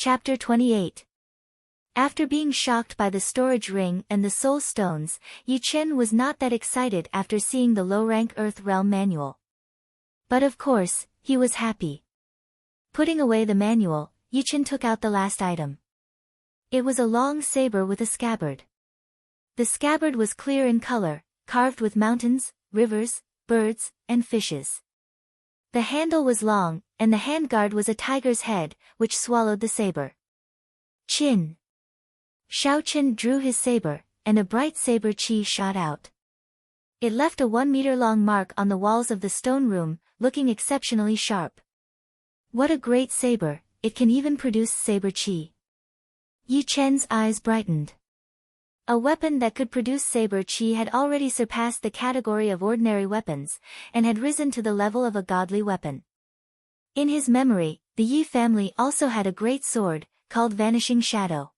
Chapter 28. After being shocked by the storage ring and the soul stones, Yi Chen was not that excited after seeing the low-rank Earth Realm manual. But of course, he was happy. Putting away the manual, Yi Chen took out the last item. It was a long saber with a scabbard. The scabbard was clear in color, carved with mountains, rivers, birds, and fishes. The handle was long, and the handguard was a tiger's head, which swallowed the saber. Chin. Xiao Chen drew his saber, and a bright saber chi shot out. It left a 1-meter-long mark on the walls of the stone room, looking exceptionally sharp. What a great saber, it can even produce saber chi. Yi Chen's eyes brightened. A weapon that could produce saber chi had already surpassed the category of ordinary weapons, and had risen to the level of a godly weapon. In his memory, the Yi family also had a great sword, called Vanishing Shadow.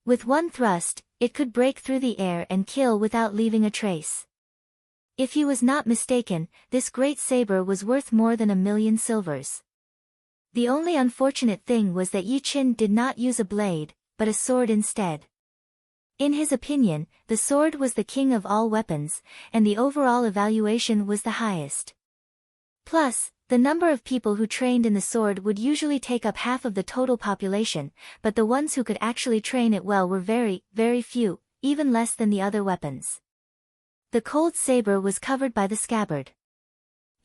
With one thrust, it could break through the air and kill without leaving a trace. If he was not mistaken, this great saber was worth more than 1,000,000 silvers. The only unfortunate thing was that Yi Chen did not use a blade, but a sword instead. In his opinion, the sword was the king of all weapons, and the overall evaluation was the highest. Plus, the number of people who trained in the sword would usually take up half of the total population, but the ones who could actually train it well were very, very few, even less than the other weapons. The cold saber was covered by the scabbard.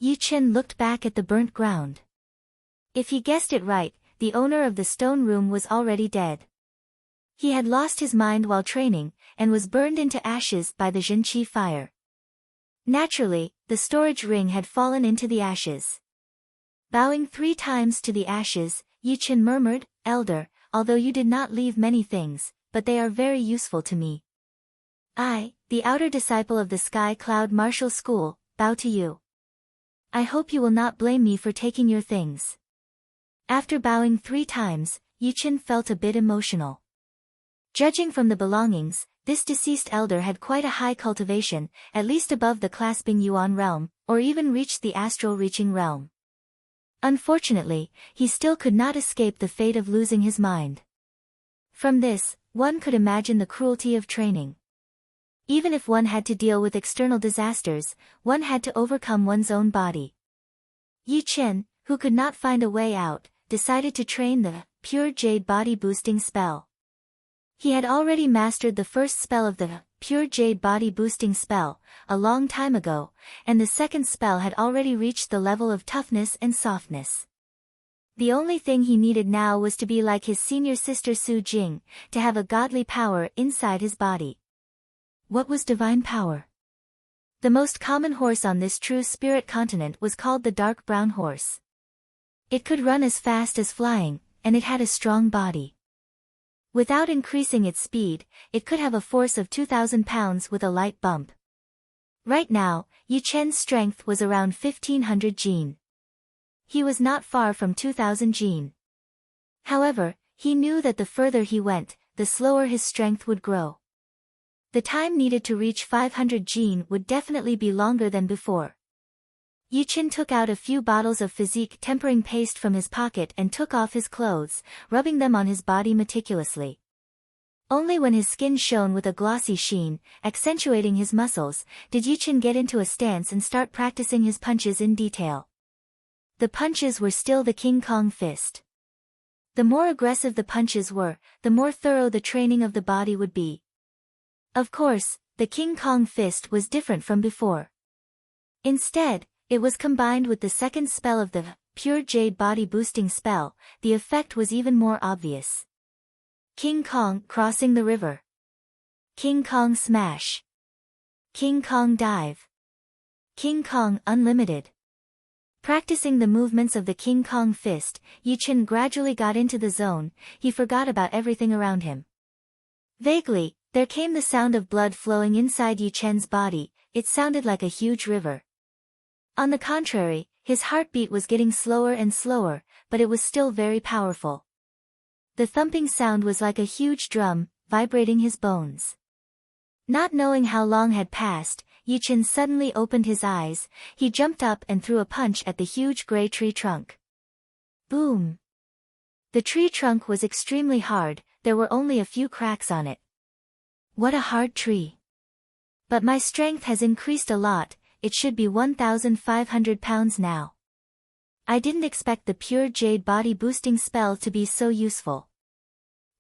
Yi Chen looked back at the burnt ground. If he guessed it right, the owner of the stone room was already dead. He had lost his mind while training, and was burned into ashes by the Zhenqi fire. Naturally, the storage ring had fallen into the ashes. Bowing 3 times to the ashes, Yi Chen murmured, "Elder, although you did not leave many things, but they are very useful to me. I, the outer disciple of the Sky Cloud Martial School, bow to you. I hope you will not blame me for taking your things." After bowing 3 times, Yi Chen felt a bit emotional. Judging from the belongings, this deceased elder had quite a high cultivation, at least above the clasping Yuan realm, or even reached the astral reaching realm. Unfortunately, he still could not escape the fate of losing his mind. From this, one could imagine the cruelty of training. Even if one had to deal with external disasters, one had to overcome one's own body. Yi Chen, who could not find a way out, decided to train the Pure Jade Body Boosting spell. He had already mastered the first spell of the Pure Jade Body Boosting spell a long time ago, and the second spell had already reached the level of toughness and softness. The only thing he needed now was to be like his senior sister Su Jing, to have a godly power inside his body. What was divine power? The most common horse on this true spirit continent was called the dark brown horse. It could run as fast as flying, and it had a strong body. Without increasing its speed, it could have a force of 2,000 pounds with a light bump. Right now, Yi Chen's strength was around 1,500 jin. He was not far from 2,000 jin. However, he knew that the further he went, the slower his strength would grow. The time needed to reach 500 jin would definitely be longer than before. Yi Chen took out a few bottles of physique tempering paste from his pocket and took off his clothes, rubbing them on his body meticulously. Only when his skin shone with a glossy sheen, accentuating his muscles, did Yi Chen get into a stance and start practicing his punches in detail. The punches were still the King Kong fist. The more aggressive the punches were, the more thorough the training of the body would be. Of course, the King Kong fist was different from before. Instead, it was combined with the second spell of the Pure Jade Body Boosting spell. The effect was even more obvious. King Kong crossing the river. King Kong smash. King Kong dive. King Kong unlimited. Practicing the movements of the King Kong fist, Yi Chen gradually got into the zone. He forgot about everything around him. Vaguely, there came the sound of blood flowing inside Yi Chen's body. It sounded like a huge river. On the contrary, his heartbeat was getting slower and slower, but it was still very powerful. The thumping sound was like a huge drum, vibrating his bones. Not knowing how long had passed, Yi Chen suddenly opened his eyes. He jumped up and threw a punch at the huge gray tree trunk. Boom! The tree trunk was extremely hard, there were only a few cracks on it. What a hard tree. But my strength has increased a lot, it should be 1,500 pounds now. I didn't expect the pure jade body boosting spell to be so useful.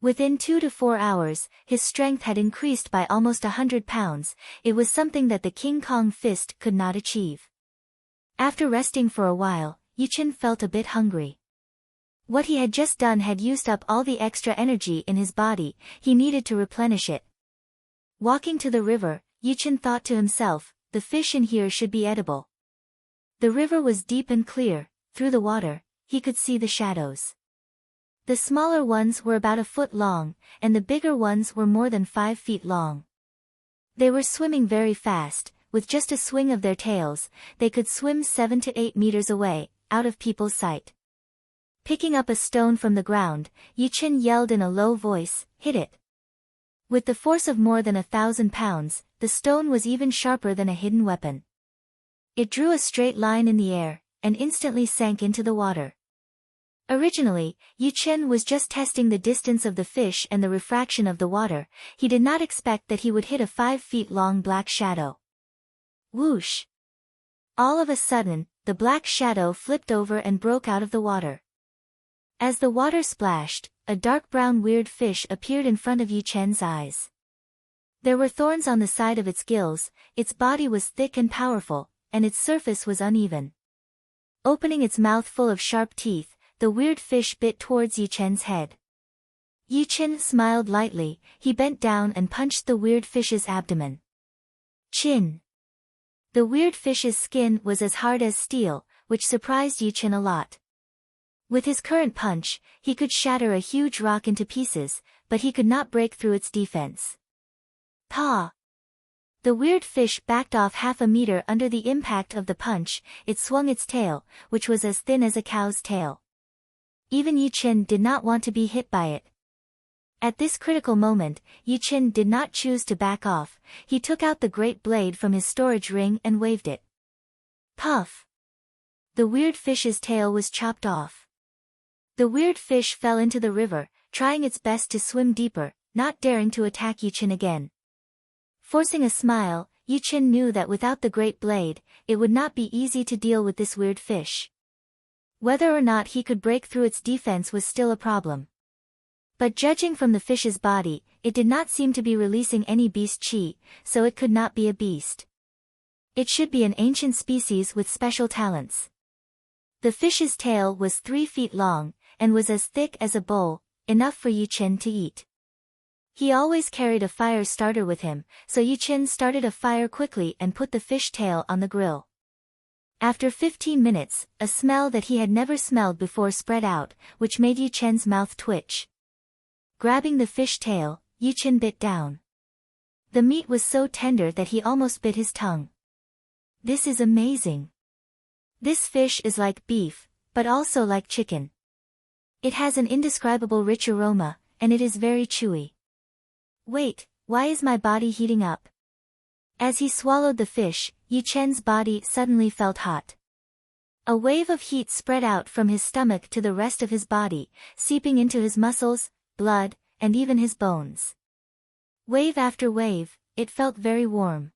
Within 2 to 4 hours, his strength had increased by almost 100 pounds, it was something that the King Kong fist could not achieve. After resting for a while, Yuchen felt a bit hungry. What he had just done had used up all the extra energy in his body, he needed to replenish it. Walking to the river, Yuchen thought to himself, the fish in here should be edible. The river was deep and clear, through the water, he could see the shadows. The smaller ones were about a foot long, and the bigger ones were more than 5 feet long. They were swimming very fast, with just a swing of their tails, they could swim 7 to 8 meters away, out of people's sight. Picking up a stone from the ground, Yuchen yelled in a low voice, "Hit it!" With the force of more than 1,000 pounds, the stone was even sharper than a hidden weapon. It drew a straight line in the air, and instantly sank into the water. Originally, Yuchen was just testing the distance of the fish and the refraction of the water, he did not expect that he would hit a 5 feet long black shadow. Whoosh! All of a sudden, the black shadow flipped over and broke out of the water. As the water splashed, a dark brown weird fish appeared in front of Yuchen's eyes. There were thorns on the side of its gills, its body was thick and powerful, and its surface was uneven. Opening its mouth full of sharp teeth, the weird fish bit towards Yuchen's head. Yuchen smiled lightly, he bent down and punched the weird fish's abdomen. Chin! The weird fish's skin was as hard as steel, which surprised Yuchen a lot. With his current punch, he could shatter a huge rock into pieces, but he could not break through its defense. Paw! The weird fish backed off half a meter under the impact of the punch, it swung its tail, which was as thin as a cow's tail. Even Yuchen did not want to be hit by it. At this critical moment, Yuchen did not choose to back off, he took out the great blade from his storage ring and waved it. Puff! The weird fish's tail was chopped off. The weird fish fell into the river, trying its best to swim deeper, not daring to attack Yuchen again. Forcing a smile, Yuchen knew that without the great blade, it would not be easy to deal with this weird fish. Whether or not he could break through its defense was still a problem. But judging from the fish's body, it did not seem to be releasing any beast chi, so it could not be a beast. It should be an ancient species with special talents. The fish's tail was 3 feet long, and was as thick as a bowl, enough for Yuchen to eat. He always carried a fire starter with him, so Yuchen started a fire quickly and put the fish tail on the grill. After 15 minutes, a smell that he had never smelled before spread out, which made Yuchen's mouth twitch. Grabbing the fish tail, Yuchen bit down. The meat was so tender that he almost bit his tongue. This is amazing. This fish is like beef, but also like chicken. It has an indescribable rich aroma, and it is very chewy. Wait, why is my body heating up? As he swallowed the fish, Yuchen's body suddenly felt hot. A wave of heat spread out from his stomach to the rest of his body, seeping into his muscles, blood, and even his bones. Wave after wave, it felt very warm.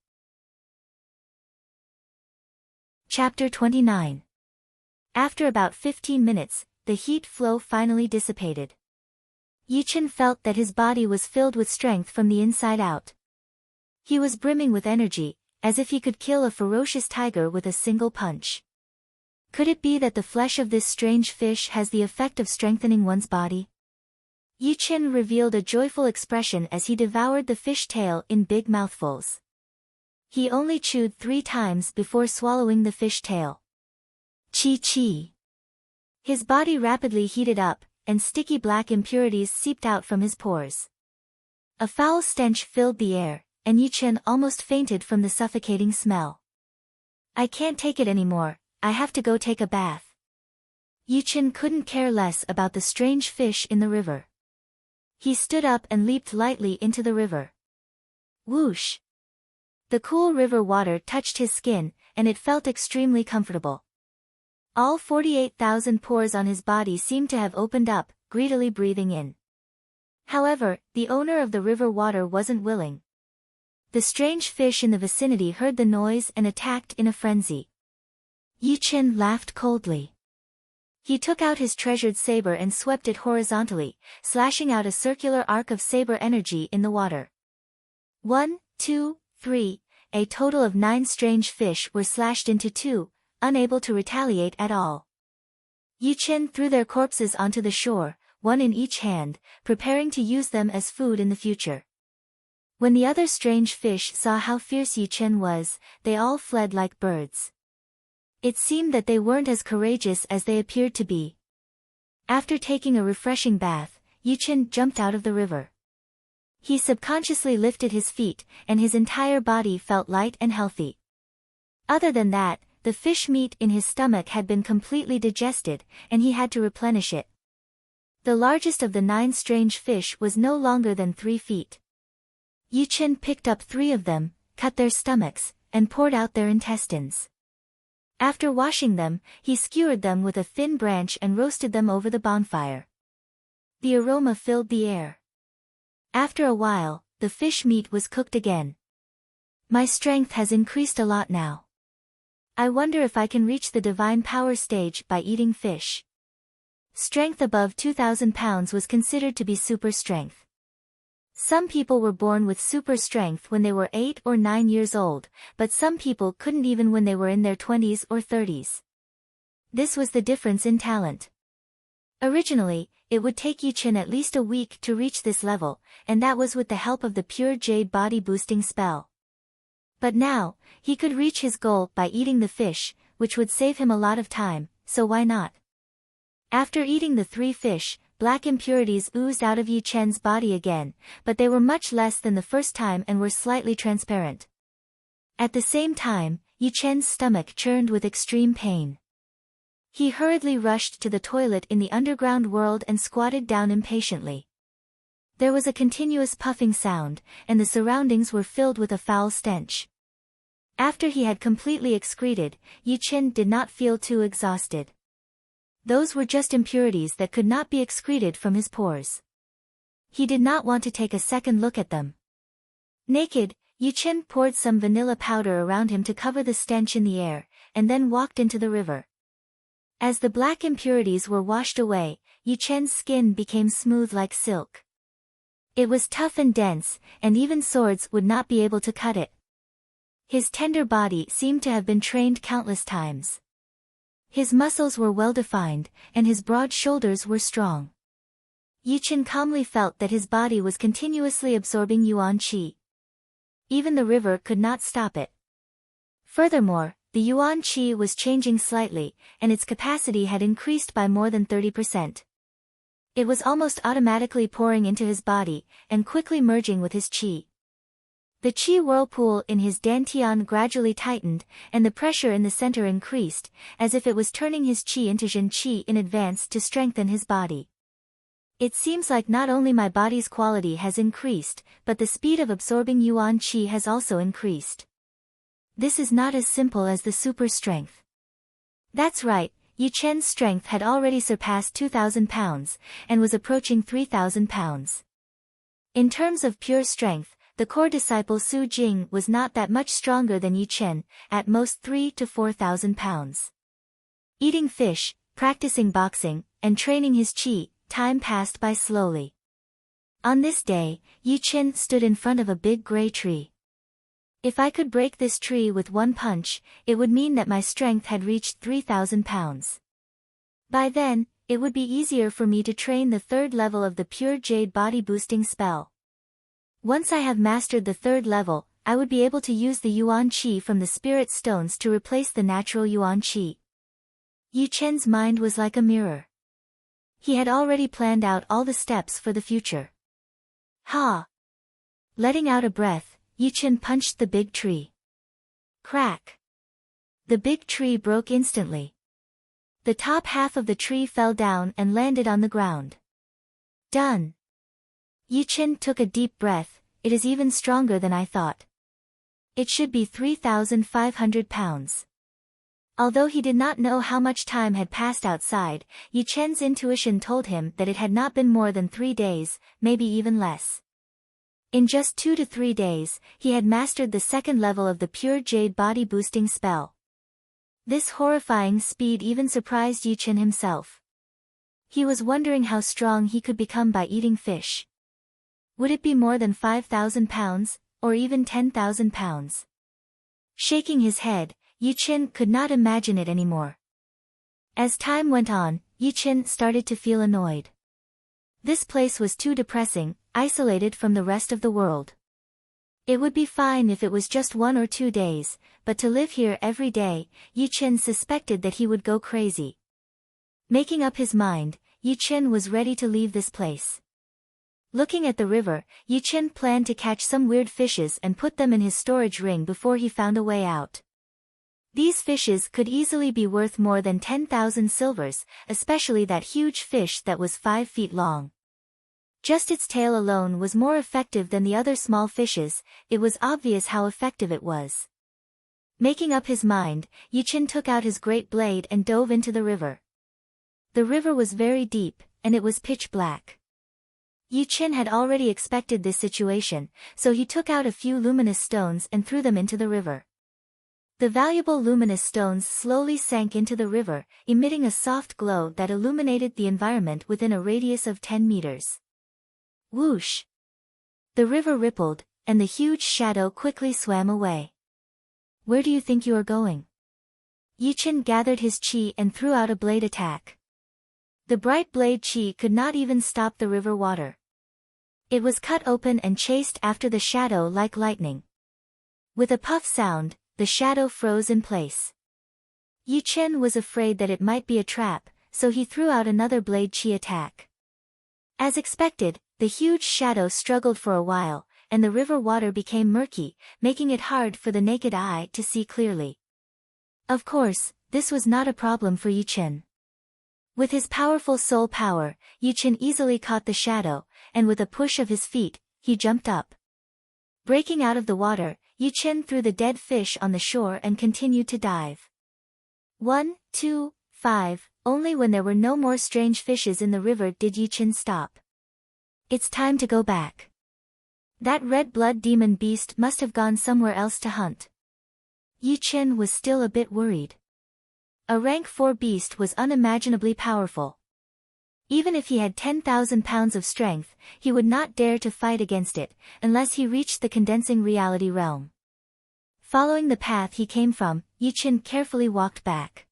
Chapter 29. After about 15 minutes, the heat flow finally dissipated. Yuchen felt that his body was filled with strength from the inside out. He was brimming with energy, as if he could kill a ferocious tiger with a single punch. Could it be that the flesh of this strange fish has the effect of strengthening one's body? Yuchen revealed a joyful expression as he devoured the fish tail in big mouthfuls. He only chewed 3 times before swallowing the fish tail. Chi. His body rapidly heated up, and sticky black impurities seeped out from his pores. A foul stench filled the air, and Yuchen almost fainted from the suffocating smell. I can't take it anymore, I have to go take a bath. Yuchen couldn't care less about the strange fish in the river. He stood up and leaped lightly into the river. Whoosh! The cool river water touched his skin, and it felt extremely comfortable. All 48,000 pores on his body seemed to have opened up, greedily breathing in. However, the owner of the river water wasn't willing. The strange fish in the vicinity heard the noise and attacked in a frenzy. Yi Chen laughed coldly. He took out his treasured saber and swept it horizontally, slashing out a circular arc of saber energy in the water. 1, 2, 3, a total of 9 strange fish were slashed into two, unable to retaliate at all. Yi Chen threw their corpses onto the shore, one in each hand, preparing to use them as food in the future. When the other strange fish saw how fierce Yi Chen was, they all fled like birds. It seemed that they weren't as courageous as they appeared to be. After taking a refreshing bath, Yi Chen jumped out of the river. He subconsciously lifted his feet, and his entire body felt light and healthy. Other than that, the fish meat in his stomach had been completely digested, and he had to replenish it. The largest of the 9 strange fish was no longer than 3 feet. Yi Chen picked up 3 of them, cut their stomachs, and poured out their intestines. After washing them, he skewered them with a thin branch and roasted them over the bonfire. The aroma filled the air. After a while, the fish meat was cooked again. My strength has increased a lot now. I wonder if I can reach the divine power stage by eating fish. Strength above 2,000 pounds was considered to be super strength. Some people were born with super strength when they were 8 or 9 years old, but some people couldn't even when they were in their 20s or 30s. This was the difference in talent. Originally, it would take Yi Chen at least a week to reach this level, and that was with the help of the pure jade body boosting spell. But now, he could reach his goal by eating the fish, which would save him a lot of time, so why not? After eating the 3 fish, black impurities oozed out of Yi Chen's body again, but they were much less than the first time and were slightly transparent. At the same time, Yi Chen's stomach churned with extreme pain. He hurriedly rushed to the toilet in the underground world and squatted down impatiently. There was a continuous puffing sound, and the surroundings were filled with a foul stench. After he had completely excreted, Yi Chen did not feel too exhausted. Those were just impurities that could not be excreted from his pores. He did not want to take a second look at them. Naked, Yi Chen poured some vanilla powder around him to cover the stench in the air, and then walked into the river. As the black impurities were washed away, Yi Chen's skin became smooth like silk. It was tough and dense, and even swords would not be able to cut it. His tender body seemed to have been trained countless times. His muscles were well-defined, and his broad shoulders were strong. Yi Chen calmly felt that his body was continuously absorbing yuan qi. Even the river could not stop it. Furthermore, the yuan qi was changing slightly, and its capacity had increased by more than 30%. It was almost automatically pouring into his body, and quickly merging with his qi. The qi whirlpool in his dantian gradually tightened, and the pressure in the center increased, as if it was turning his qi into zhen qi in advance to strengthen his body. It seems like not only my body's quality has increased, but the speed of absorbing yuan qi has also increased. This is not as simple as the super strength. That's right, Yi Chen's strength had already surpassed 2,000 pounds, and was approaching 3,000 pounds. In terms of pure strength, the core disciple Su Jing was not that much stronger than Yi Chen, at most 3,000 to 4,000 pounds. Eating fish, practicing boxing, and training his qi, time passed by slowly. On this day, Yi Chen stood in front of a big gray tree. If I could break this tree with one punch, it would mean that my strength had reached 3,000 pounds. By then, it would be easier for me to train the 3rd level of the pure jade body boosting spell. Once I have mastered the 3rd level, I would be able to use the yuan qi from the spirit stones to replace the natural yuan qi. Yi Chen's mind was like a mirror. He had already planned out all the steps for the future. Ha! Letting out a breath, Yi Chen punched the big tree. Crack! The big tree broke instantly. The top half of the tree fell down and landed on the ground. Done! Yi Chen took a deep breath. It is even stronger than I thought. It should be 3,500 pounds. Although he did not know how much time had passed outside, Yi Chen's intuition told him that it had not been more than 3 days, maybe even less. In just 2 to 3 days, he had mastered the second level of the pure jade body boosting spell. This horrifying speed even surprised Yi Chen himself. He was wondering how strong he could become by eating fish. Would it be more than 5,000 pounds, or even 10,000 pounds? Shaking his head, Yi Chen could not imagine it anymore. As time went on, Yi Chen started to feel annoyed. This place was too depressing, isolated from the rest of the world. It would be fine if it was just 1 or 2 days, but to live here every day, Yi Chen suspected that he would go crazy. Making up his mind, Yi Chen was ready to leave this place. Looking at the river, Yi Chen planned to catch some weird fishes and put them in his storage ring before he found a way out. These fishes could easily be worth more than 10,000 silvers, especially that huge fish that was 5 feet long. Just its tail alone was more effective than the other small fishes. It was obvious how effective it was. Making up his mind, Yi Chen took out his great blade and dove into the river. The river was very deep, and it was pitch black. Yi Chen had already expected this situation, so he took out a few luminous stones and threw them into the river. The valuable luminous stones slowly sank into the river, emitting a soft glow that illuminated the environment within a radius of 10 meters. Whoosh! The river rippled, and the huge shadow quickly swam away. Where do you think you are going? Yi Chen gathered his chi and threw out a blade attack. The bright blade chi could not even stop the river water. It was cut open and chased after the shadow like lightning. With a puff sound, the shadow froze in place. Yi Chen was afraid that it might be a trap, so he threw out another blade chi attack. As expected, the huge shadow struggled for a while, and the river water became murky, making it hard for the naked eye to see clearly. Of course, this was not a problem for Yi Chen. With his powerful soul power, Yi Chen easily caught the shadow, and with a push of his feet, he jumped up. Breaking out of the water, Yi Chen threw the dead fish on the shore and continued to dive. 1, 2, 5, only when there were no more strange fishes in the river did Yi Chen stop. It's time to go back. That red blood demon beast must have gone somewhere else to hunt. Yi Chen was still a bit worried. A rank 4 beast was unimaginably powerful. Even if he had 10,000 pounds of strength, he would not dare to fight against it, unless he reached the condensing reality realm. Following the path he came from, Yi Chen carefully walked back.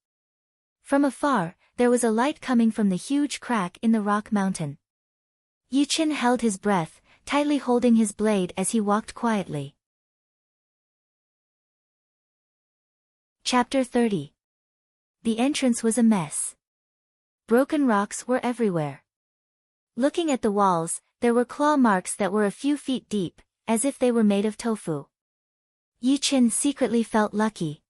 From afar, there was a light coming from the huge crack in the rock mountain. Yi Chen held his breath, tightly holding his blade as he walked quietly. Chapter 30. The entrance was a mess. Broken rocks were everywhere. Looking at the walls, there were claw marks that were a few feet deep, as if they were made of tofu. Yi Chen secretly felt lucky.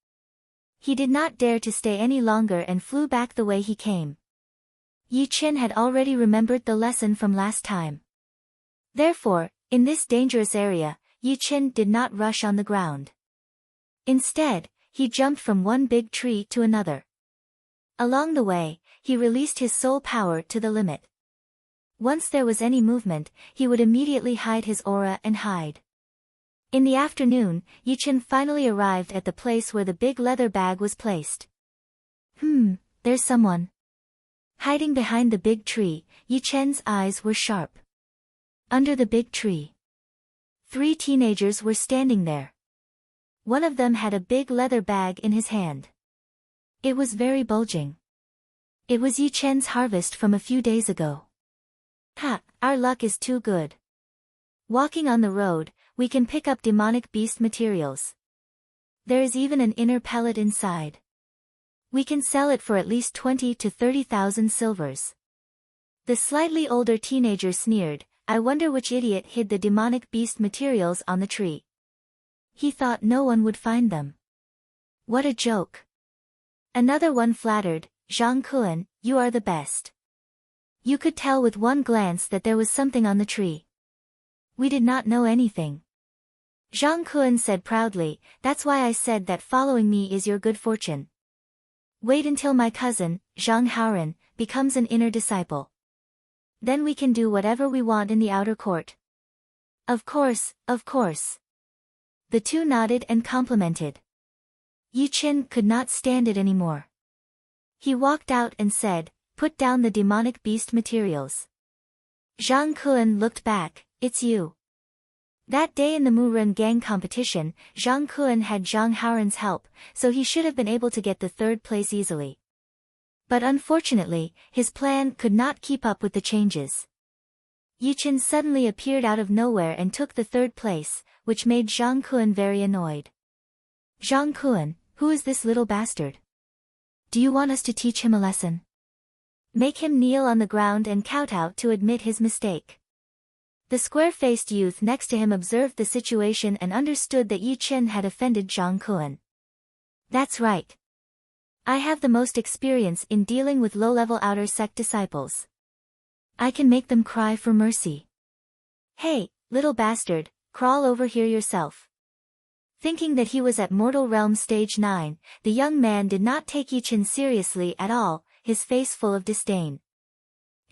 He did not dare to stay any longer and flew back the way he came. Yi Chen had already remembered the lesson from last time. Therefore, in this dangerous area, Yi Chen did not rush on the ground. Instead, he jumped from one big tree to another. Along the way, he released his soul power to the limit. Once there was any movement, he would immediately hide his aura and hide. In the afternoon, Yi Chen finally arrived at the place where the big leather bag was placed. There's someone. Hiding behind the big tree, Yi Chen's eyes were sharp. Under the big tree, 3 teenagers were standing there. One of them had a big leather bag in his hand. It was very bulging. It was Yi Chen's harvest from a few days ago. Our luck is too good. Walking on the road, we can pick up demonic beast materials. There is even an inner pellet inside. We can sell it for at least 20 to 30,000 silvers. The slightly older teenager sneered, I wonder which idiot hid the demonic beast materials on the tree. He thought no one would find them. What a joke. Another one flattered, Zhang Kuan, you are the best. You could tell with one glance that there was something on the tree. We did not know anything. Zhang Kuan said proudly, that's why I said that following me is your good fortune. Wait until my cousin, Zhang Haoran, becomes an inner disciple. Then we can do whatever we want in the outer court. Of course, of course. The two nodded and complimented. Yi Chen could not stand it anymore. He walked out and said, "Put down the demonic beast materials." Zhang Kuan looked back. "It's you." That day in the Muren gang competition, Zhang Kuan had Zhang Haoran's help, so he should have been able to get the third place easily. But unfortunately, his plan could not keep up with the changes. Yi Chen suddenly appeared out of nowhere and took the third place, which made Zhang Kuan very annoyed. "Zhang Kuan, who is this little bastard? Do you want us to teach him a lesson? Make him kneel on the ground and kowtow to admit his mistake." The square-faced youth next to him observed the situation and understood that Yi Chen had offended Zhang Kuan. "That's right. I have the most experience in dealing with low-level outer sect disciples. I can make them cry for mercy. Hey, little bastard, crawl over here yourself." Thinking that he was at Mortal Realm Stage 9, the young man did not take Yi Chen seriously at all, his face full of disdain.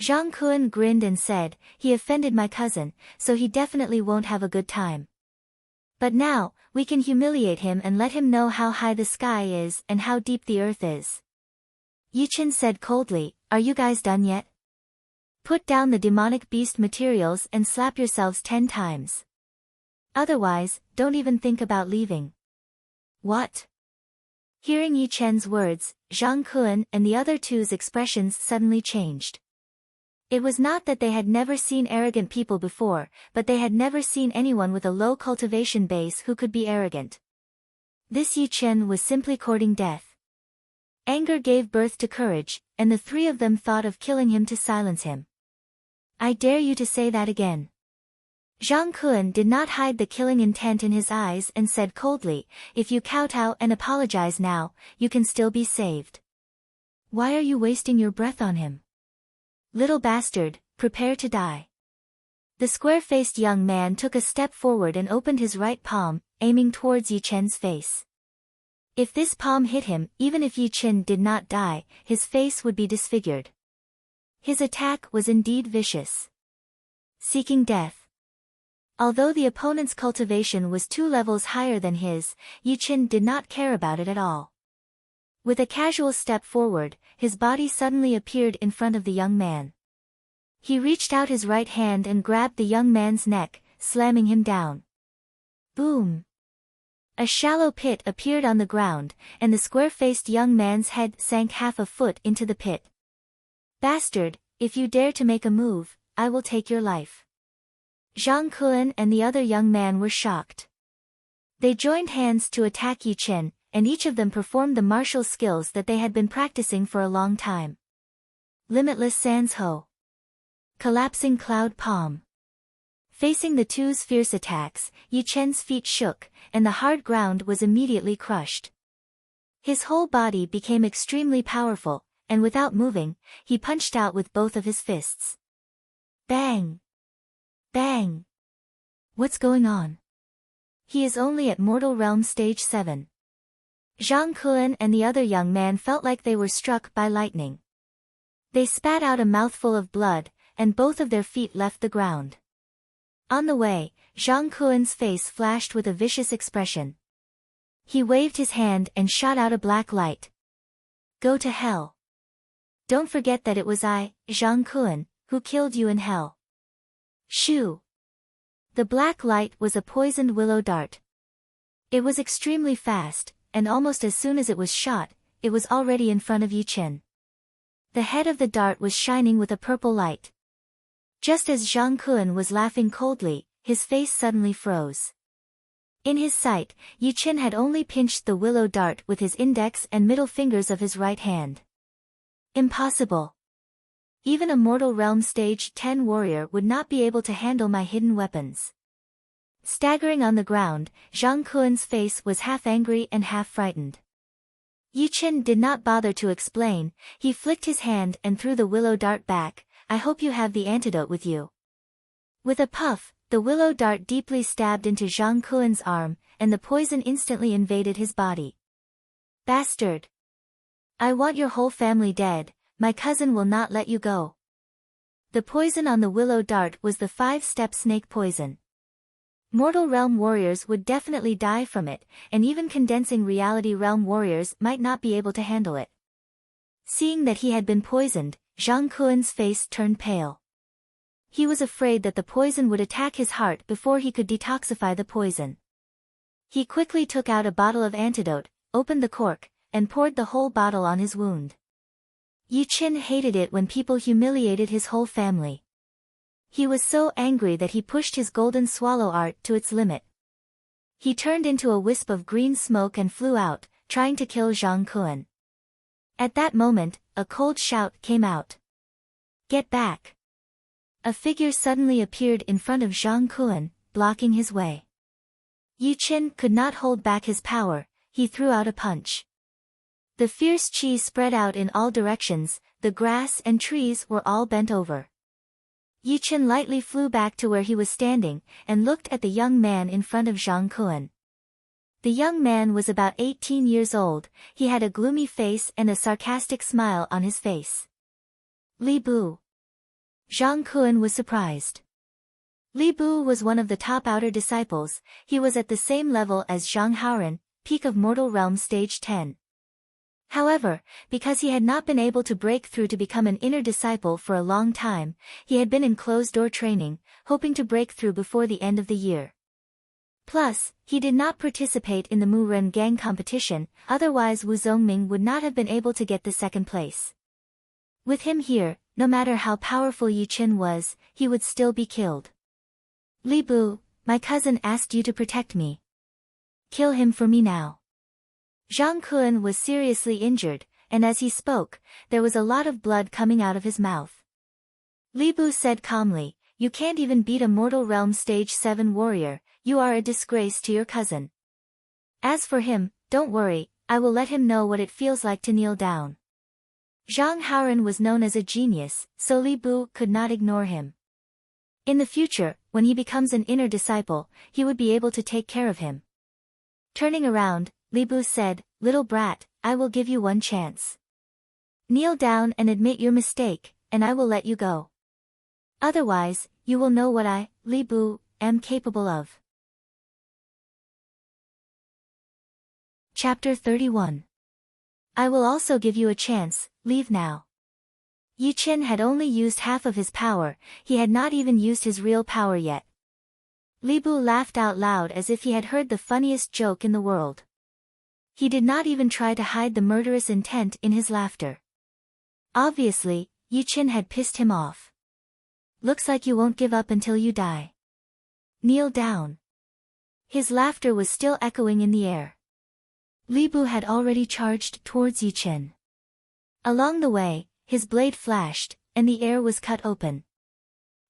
Zhang Kuan grinned and said, "He offended my cousin, so he definitely won't have a good time. But now, we can humiliate him and let him know how high the sky is and how deep the earth is." Yi Chen said coldly, "Are you guys done yet? Put down the demonic beast materials and slap yourselves 10 times. Otherwise, don't even think about leaving." "What?" Hearing Yi Chen's words, Zhang Kuan and the other two's expressions suddenly changed. It was not that they had never seen arrogant people before, but they had never seen anyone with a low cultivation base who could be arrogant. This Yi Chen was simply courting death. Anger gave birth to courage, and the three of them thought of killing him to silence him. "I dare you to say that again." Zhang Kuan did not hide the killing intent in his eyes and said coldly, "If you kowtow and apologize now, you can still be saved. Why are you wasting your breath on him? Little bastard, prepare to die." The square-faced young man took a step forward and opened his right palm, aiming towards Yi Chen's face. If this palm hit him, even if Yi Chen did not die, his face would be disfigured. His attack was indeed vicious. Seeking death. Although the opponent's cultivation was 2 levels higher than his, Yi Chen did not care about it at all. With a casual step forward, his body suddenly appeared in front of the young man. He reached out his right hand and grabbed the young man's neck, slamming him down. Boom! A shallow pit appeared on the ground, and the square-faced young man's head sank half a foot into the pit. "Bastard, if you dare to make a move, I will take your life." Zhang Kuan and the other young man were shocked. They joined hands to attack Yi Chen, and each of them performed the martial skills that they had been practicing for a long time. Limitless Sans Ho. Collapsing Cloud Palm. Facing the two's fierce attacks, Yi Chen's feet shook, and the hard ground was immediately crushed. His whole body became extremely powerful, and without moving, he punched out with both of his fists. Bang! Bang! What's going on? He is only at Mortal Realm Stage 7. Zhang Kuan and the other young man felt like they were struck by lightning. They spat out a mouthful of blood, and both of their feet left the ground. On the way, Zhang Kuan's face flashed with a vicious expression. He waved his hand and shot out a black light. "Go to hell. Don't forget that it was I, Zhang Kuan, who killed you in hell." Shoo! The black light was a poisoned willow dart. It was extremely fast, and almost as soon as it was shot, it was already in front of Yi Chen. The head of the dart was shining with a purple light. Just as Zhang Kuan was laughing coldly, his face suddenly froze. In his sight, Yi Chen had only pinched the willow dart with his index and middle fingers of his right hand. Impossible. Even a Mortal Realm Stage 10 warrior would not be able to handle my hidden weapons. Staggering on the ground, Zhang Kuan's face was half angry and half frightened. Yi Chen did not bother to explain, he flicked his hand and threw the willow dart back. "I hope you have the antidote with you." With a puff, the willow dart deeply stabbed into Zhang Kuan's arm, and the poison instantly invaded his body. "Bastard! I want your whole family dead, my cousin will not let you go. The poison on the willow dart was the 5-step snake poison. Mortal realm warriors would definitely die from it, and even condensing reality realm warriors might not be able to handle it. Seeing that he had been poisoned, Zhang Kuan's face turned pale. He was afraid that the poison would attack his heart before he could detoxify the poison. He quickly took out a bottle of antidote, opened the cork, and poured the whole bottle on his wound. Yi Qin hated it when people humiliated his whole family. He was so angry that he pushed his golden swallow art to its limit. He turned into a wisp of green smoke and flew out, trying to kill Zhang Kuan. At that moment, a cold shout came out. Get back! A figure suddenly appeared in front of Zhang Kuan, blocking his way. Yi Qin could not hold back his power, he threw out a punch. The fierce chi spread out in all directions, the grass and trees were all bent over. Yi Qin lightly flew back to where he was standing, and looked at the young man in front of Zhang Kuan. The young man was about 18 years old, he had a gloomy face and a sarcastic smile on his face. Li Bu. Zhang Kuan was surprised. Li Bu was one of the top outer disciples, he was at the same level as Zhang Haoran, peak of Mortal Realm Stage 10. However, because he had not been able to break through to become an inner disciple for a long time, he had been in closed-door training, hoping to break through before the end of the year. Plus, he did not participate in the Mu Ren Gang competition, otherwise Wu Zongming would not have been able to get the second place. With him here, no matter how powerful Yi Qin was, he would still be killed. Li Bu, my cousin asked you to protect me. Kill him for me now. Zhang Kuan was seriously injured, and as he spoke, there was a lot of blood coming out of his mouth. Li Bu said calmly, you can't even beat a Mortal Realm Stage 7 warrior, you are a disgrace to your cousin. As for him, don't worry, I will let him know what it feels like to kneel down. Zhang Haoran was known as a genius, so Li Bu could not ignore him. In the future, when he becomes an inner disciple, he would be able to take care of him. Turning around, Li Bu said, little brat, I will give you one chance. Kneel down and admit your mistake, and I will let you go. Otherwise, you will know what I, Li Bu, am capable of. Chapter 31. I will also give you a chance, leave now. Yi Qin had only used half of his power, he had not even used his real power yet. Li Bu laughed out loud as if he had heard the funniest joke in the world. He did not even try to hide the murderous intent in his laughter. Obviously, Yi Qin had pissed him off. Looks like you won't give up until you die. Kneel down. His laughter was still echoing in the air. Li Bu had already charged towards Yi Qin. Along the way, his blade flashed, and the air was cut open.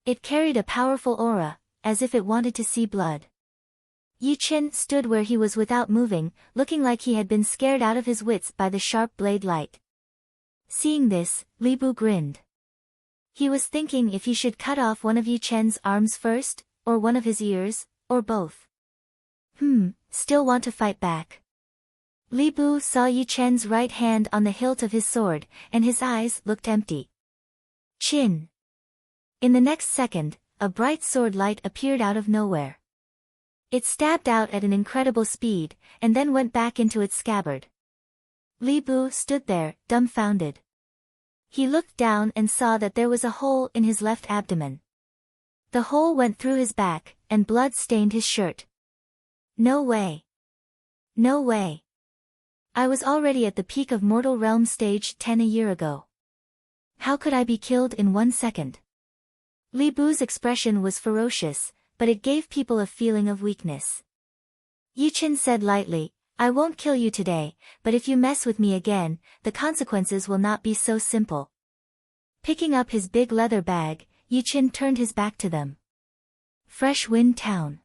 It carried a powerful aura, as if it wanted to see blood. Yi Qin stood where he was without moving, looking like he had been scared out of his wits by the sharp blade light. Seeing this, Li Bu grinned. He was thinking if he should cut off one of Yi Qin's arms first, or one of his ears, or both. Still want to fight back. Li Bu saw Yi Qin's right hand on the hilt of his sword, and his eyes looked empty. Qin. In the next second, a bright sword light appeared out of nowhere. It stabbed out at an incredible speed, and then went back into its scabbard. Li Bu stood there, dumbfounded. He looked down and saw that there was a hole in his left abdomen. The hole went through his back, and blood stained his shirt. No way. No way. I was already at the peak of Mortal Realm Stage 10 a year ago. How could I be killed in 1 second? Li Bu's expression was ferocious, but it gave people a feeling of weakness. Yi Qin said lightly, I won't kill you today, but if you mess with me again, the consequences will not be so simple. Picking up his big leather bag, Yi Qin turned his back to them. Fresh Wind Town.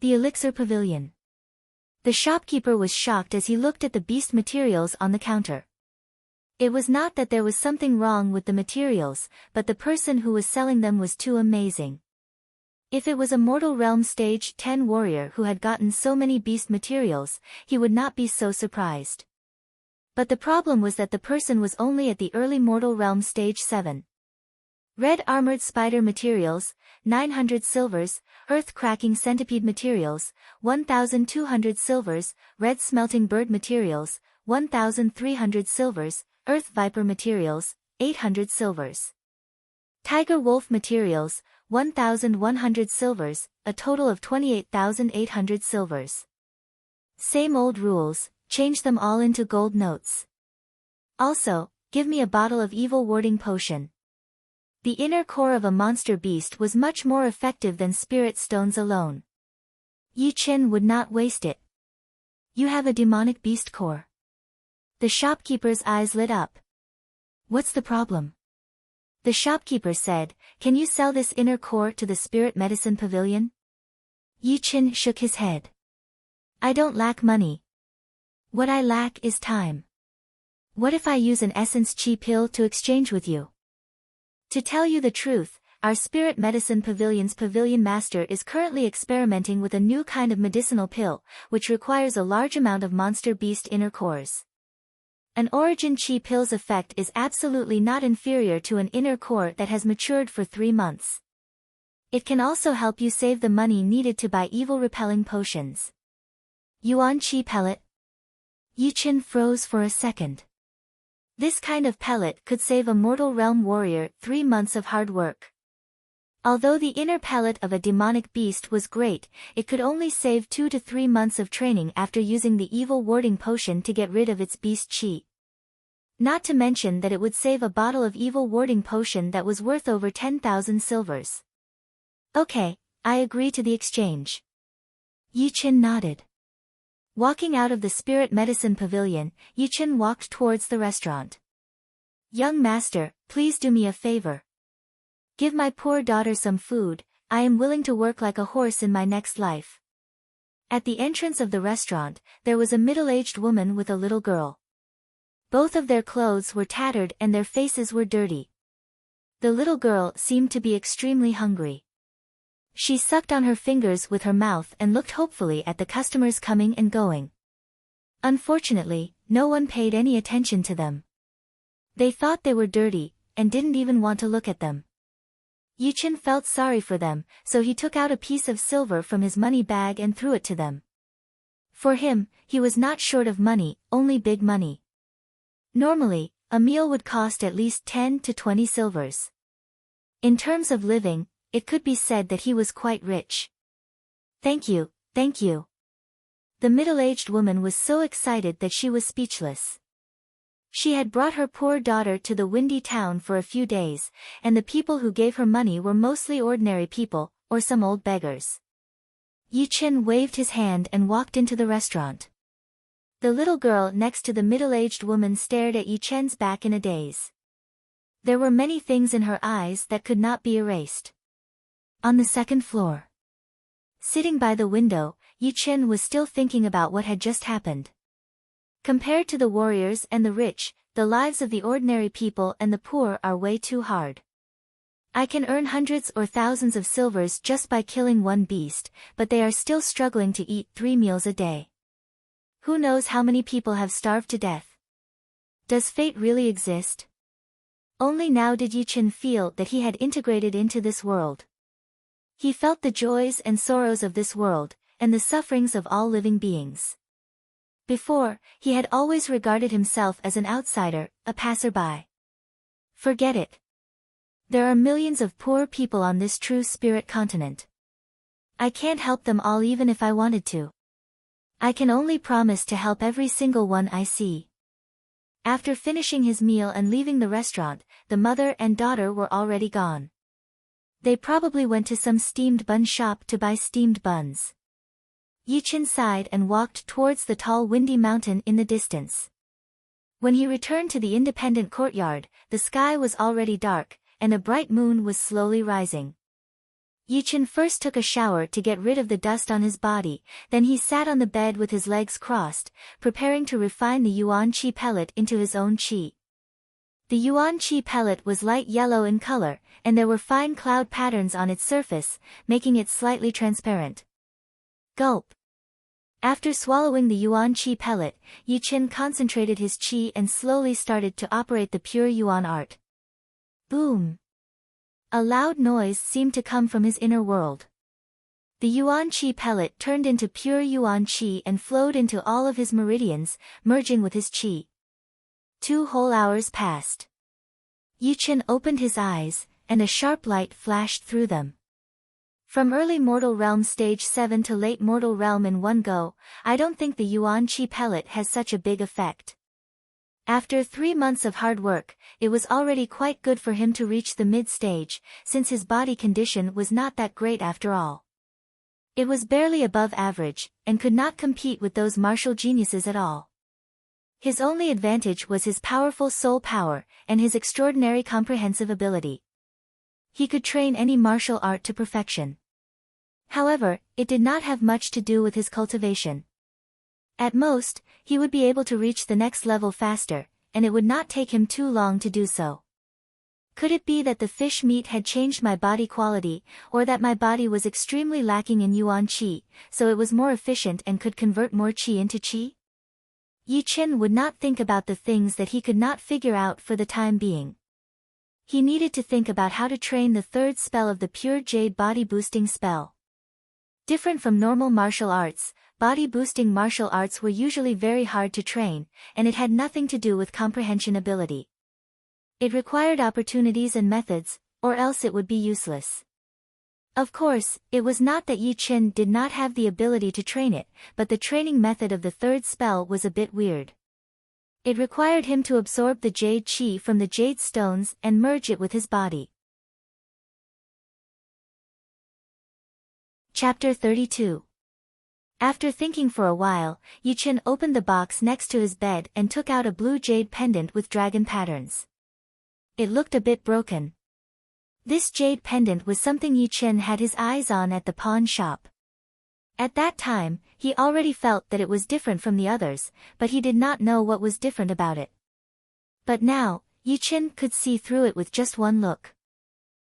The Elixir Pavilion. The shopkeeper was shocked as he looked at the beast materials on the counter. It was not that there was something wrong with the materials, but the person who was selling them was too amazing. If it was a Mortal Realm Stage 10 warrior who had gotten so many beast materials, he would not be so surprised. But the problem was that the person was only at the early mortal realm stage 7. Red armored spider materials, 900 silvers, earth cracking centipede materials, 1,200 silvers, red smelting bird materials, 1,300 silvers, earth viper materials, 800 silvers. Tiger wolf materials, 1,100 silvers, a total of 28,800 silvers. Same old rules, change them all into gold notes. Also, give me a bottle of evil warding potion. The inner core of a monster beast was much more effective than spirit stones alone. Yi Chen would not waste it. You have a demonic beast core. The shopkeeper's eyes lit up. What's the problem? The shopkeeper said, can you sell this inner core to the spirit medicine pavilion? Yi Chen shook his head. I don't lack money. What I lack is time. What if I use an essence chi pill to exchange with you? To tell you the truth, our spirit medicine pavilion's pavilion master is currently experimenting with a new kind of medicinal pill, which requires a large amount of monster beast inner cores. An origin chi pill's effect is absolutely not inferior to an inner core that has matured for 3 months. It can also help you save the money needed to buy evil-repelling potions. Yuan chi pellet? Yi Chen froze for a second. This kind of pellet could save a mortal realm warrior 3 months of hard work. Although the inner pellet of a demonic beast was great, it could only save 2 to 3 months of training after using the evil warding potion to get rid of its beast chi. Not to mention that it would save a bottle of evil warding potion that was worth over 10,000 silvers. Okay, I agree to the exchange. Yi Chen nodded. Walking out of the spirit medicine pavilion, Yi Chen walked towards the restaurant. Young master, please do me a favor. Give my poor daughter some food, I am willing to work like a horse in my next life. At the entrance of the restaurant, there was a middle-aged woman with a little girl. Both of their clothes were tattered and their faces were dirty. The little girl seemed to be extremely hungry. She sucked on her fingers with her mouth and looked hopefully at the customers coming and going. Unfortunately, no one paid any attention to them. They thought they were dirty, and didn't even want to look at them. Yi Chen felt sorry for them, so he took out a piece of silver from his money bag and threw it to them. For him, he was not short of money, only big money. Normally, a meal would cost at least 10 to 20 silvers. In terms of living, it could be said that he was quite rich. Thank you, thank you. The middle-aged woman was so excited that she was speechless. She had brought her poor daughter to the windy town for a few days, and the people who gave her money were mostly ordinary people, or some old beggars. Yi Chen waved his hand and walked into the restaurant. The little girl next to the middle-aged woman stared at Yi Chen's back in a daze. There were many things in her eyes that could not be erased. On the second floor. Sitting by the window, Yi Chen was still thinking about what had just happened. Compared to the warriors and the rich, the lives of the ordinary people and the poor are way too hard. I can earn hundreds or thousands of silvers just by killing one beast, but they are still struggling to eat 3 meals a day. Who knows how many people have starved to death? Does fate really exist? Only now did Yi Chen feel that he had integrated into this world. He felt the joys and sorrows of this world, and the sufferings of all living beings. Before, he had always regarded himself as an outsider, a passerby. Forget it. There are millions of poor people on this true spirit continent. I can't help them all even if I wanted to. I can only promise to help every single one I see. After finishing his meal and leaving the restaurant, the mother and daughter were already gone. They probably went to some steamed bun shop to buy steamed buns. Yi Chen sighed and walked towards the tall windy mountain in the distance. When he returned to the independent courtyard, the sky was already dark, and a bright moon was slowly rising. Yi Chen first took a shower to get rid of the dust on his body, then he sat on the bed with his legs crossed, preparing to refine the Yuan Qi pellet into his own qi. The Yuan Qi pellet was light yellow in color, and there were fine cloud patterns on its surface, making it slightly transparent. Gulp. After swallowing the Yuan Qi pellet, Yi Chen concentrated his qi and slowly started to operate the pure Yuan art. Boom! A loud noise seemed to come from his inner world. The Yuan Qi pellet turned into pure Yuan Qi and flowed into all of his meridians, merging with his qi. 2 whole hours passed. Yi Chen opened his eyes, and a sharp light flashed through them. From early mortal realm stage 7 to late mortal realm in one go, I don't think the Yuan Qi pellet has such a big effect. After 3 months of hard work, it was already quite good for him to reach the mid-stage, since his body condition was not that great after all. It was barely above average, and could not compete with those martial geniuses at all. His only advantage was his powerful soul power, and his extraordinary comprehensive ability. He could train any martial art to perfection. However, it did not have much to do with his cultivation. At most, he would be able to reach the next level faster, and it would not take him too long to do so. Could it be that the fish meat had changed my body quality, or that my body was extremely lacking in Yuan Qi, so it was more efficient and could convert more Qi into Qi? Yi Chen would not think about the things that he could not figure out for the time being. He needed to think about how to train the third spell of the pure jade body-boosting spell. Different from normal martial arts, body-boosting martial arts were usually very hard to train, and it had nothing to do with comprehension ability. It required opportunities and methods, or else it would be useless. Of course, it was not that Yi Chen did not have the ability to train it, but the training method of the third spell was a bit weird. It required him to absorb the jade qi from the jade stones and merge it with his body. Chapter 32. After thinking for a while, Yi Chen opened the box next to his bed and took out a blue jade pendant with dragon patterns. It looked a bit broken. This jade pendant was something Yi Chen had his eyes on at the pawn shop. At that time, he already felt that it was different from the others, but he did not know what was different about it. But now, Yi Chen could see through it with just one look.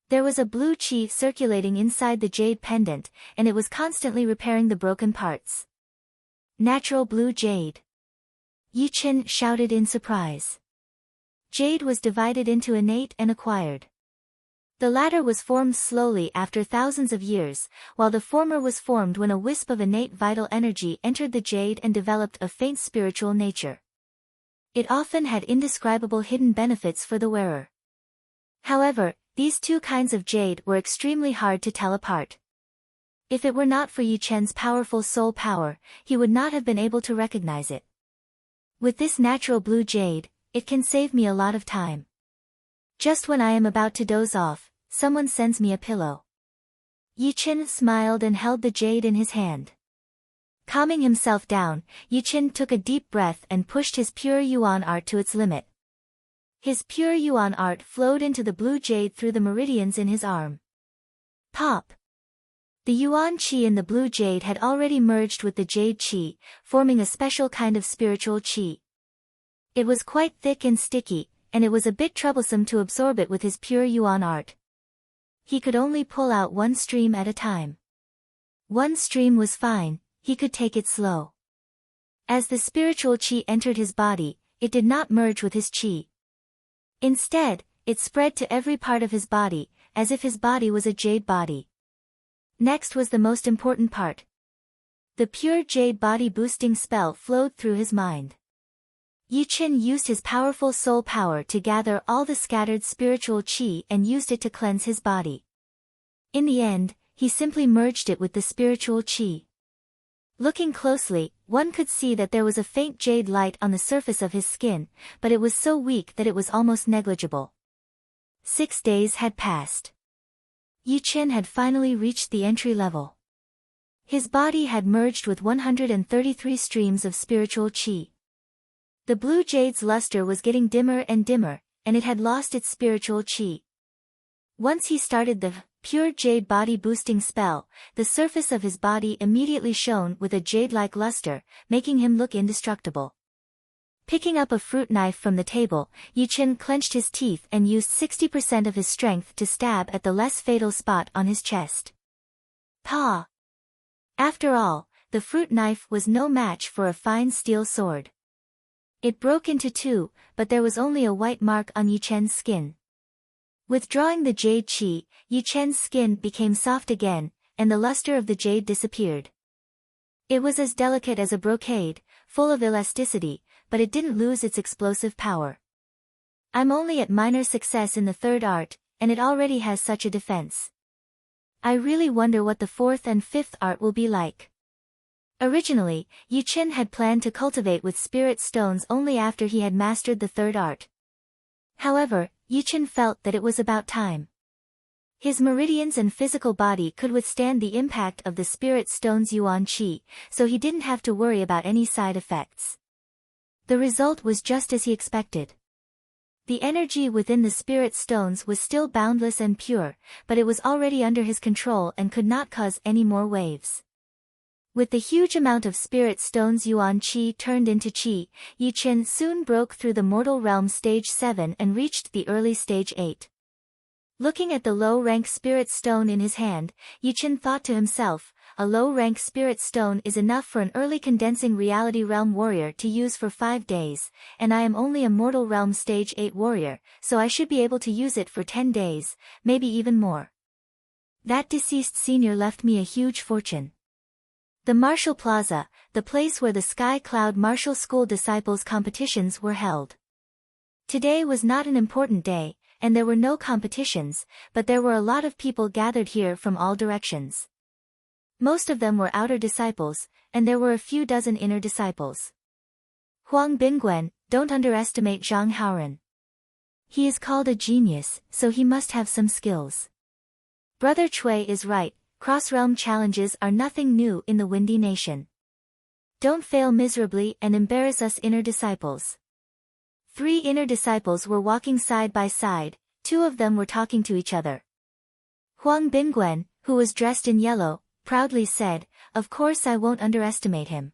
There was a blue qi circulating inside the jade pendant, and it was constantly repairing the broken parts. Natural blue jade. Yi Chen shouted in surprise. Jade was divided into innate and acquired. The latter was formed slowly after thousands of years, while the former was formed when a wisp of innate vital energy entered the jade and developed a faint spiritual nature. It often had indescribable hidden benefits for the wearer. However, these two kinds of jade were extremely hard to tell apart. If it were not for Yi Chen's powerful soul power, he would not have been able to recognize it. With this natural blue jade, it can save me a lot of time. Just when I am about to doze off, someone sends me a pillow. Yi Chen smiled and held the jade in his hand. Calming himself down, Yi Chen took a deep breath and pushed his pure Yuan art to its limit. His pure Yuan art flowed into the blue jade through the meridians in his arm. Pop! The Yuan Qi in the blue jade had already merged with the jade Qi, forming a special kind of spiritual Qi. It was quite thick and sticky, and it was a bit troublesome to absorb it with his pure Yuan art. He could only pull out one stream at a time. One stream was fine, he could take it slow. As the spiritual qi entered his body, it did not merge with his qi. Instead, it spread to every part of his body, as if his body was a jade body. Next was the most important part. The pure jade body boosting spell flowed through his mind. Yi Chen used his powerful soul power to gather all the scattered spiritual qi and used it to cleanse his body. In the end, he simply merged it with the spiritual qi. Looking closely, one could see that there was a faint jade light on the surface of his skin, but it was so weak that it was almost negligible. 6 days had passed. Yi Chen had finally reached the entry level. His body had merged with 133 streams of spiritual qi. The blue jade's luster was getting dimmer and dimmer, and it had lost its spiritual qi. Once he started the pure jade body boosting spell, the surface of his body immediately shone with a jade-like luster, making him look indestructible. Picking up a fruit knife from the table, Yi Chen clenched his teeth and used 60% of his strength to stab at the less fatal spot on his chest. Pa! After all, the fruit knife was no match for a fine steel sword. It broke into two, but there was only a white mark on Yi Chen's skin. Withdrawing the jade qi, Yi Chen's skin became soft again, and the luster of the jade disappeared. It was as delicate as a brocade, full of elasticity, but it didn't lose its explosive power. I'm only at minor success in the third art, and it already has such a defense. I really wonder what the fourth and fifth art will be like. Originally, Yi Chen had planned to cultivate with spirit stones only after he had mastered the third art. However, Yi Chen felt that it was about time. His meridians and physical body could withstand the impact of the spirit stone's yuan qi, so he didn't have to worry about any side effects. The result was just as he expected. The energy within the spirit stones was still boundless and pure, but it was already under his control and could not cause any more waves. With the huge amount of spirit stones yuan qi turned into qi, Yi Chen soon broke through the mortal realm stage 7 and reached the early stage 8. Looking at the low-rank spirit stone in his hand, Yi Chen thought to himself, a low-rank spirit stone is enough for an early condensing reality realm warrior to use for 5 days, and I am only a mortal realm stage 8 warrior, so I should be able to use it for 10 days, maybe even more. That deceased senior left me a huge fortune. The Martial Plaza, the place where the Sky Cloud Martial School disciples competitions were held. Today was not an important day, and there were no competitions, but there were a lot of people gathered here from all directions. Most of them were outer disciples, and there were a few dozen inner disciples. Huang Bingwen, don't underestimate Zhang Haoren. He is called a genius, so he must have some skills. Brother Cui is right, cross-realm challenges are nothing new in the Windy Nation. Don't fail miserably and embarrass us inner disciples. 3 inner disciples were walking side by side, 2 of them were talking to each other. Huang Bingwen, who was dressed in yellow, proudly said, "Of course I won't underestimate him.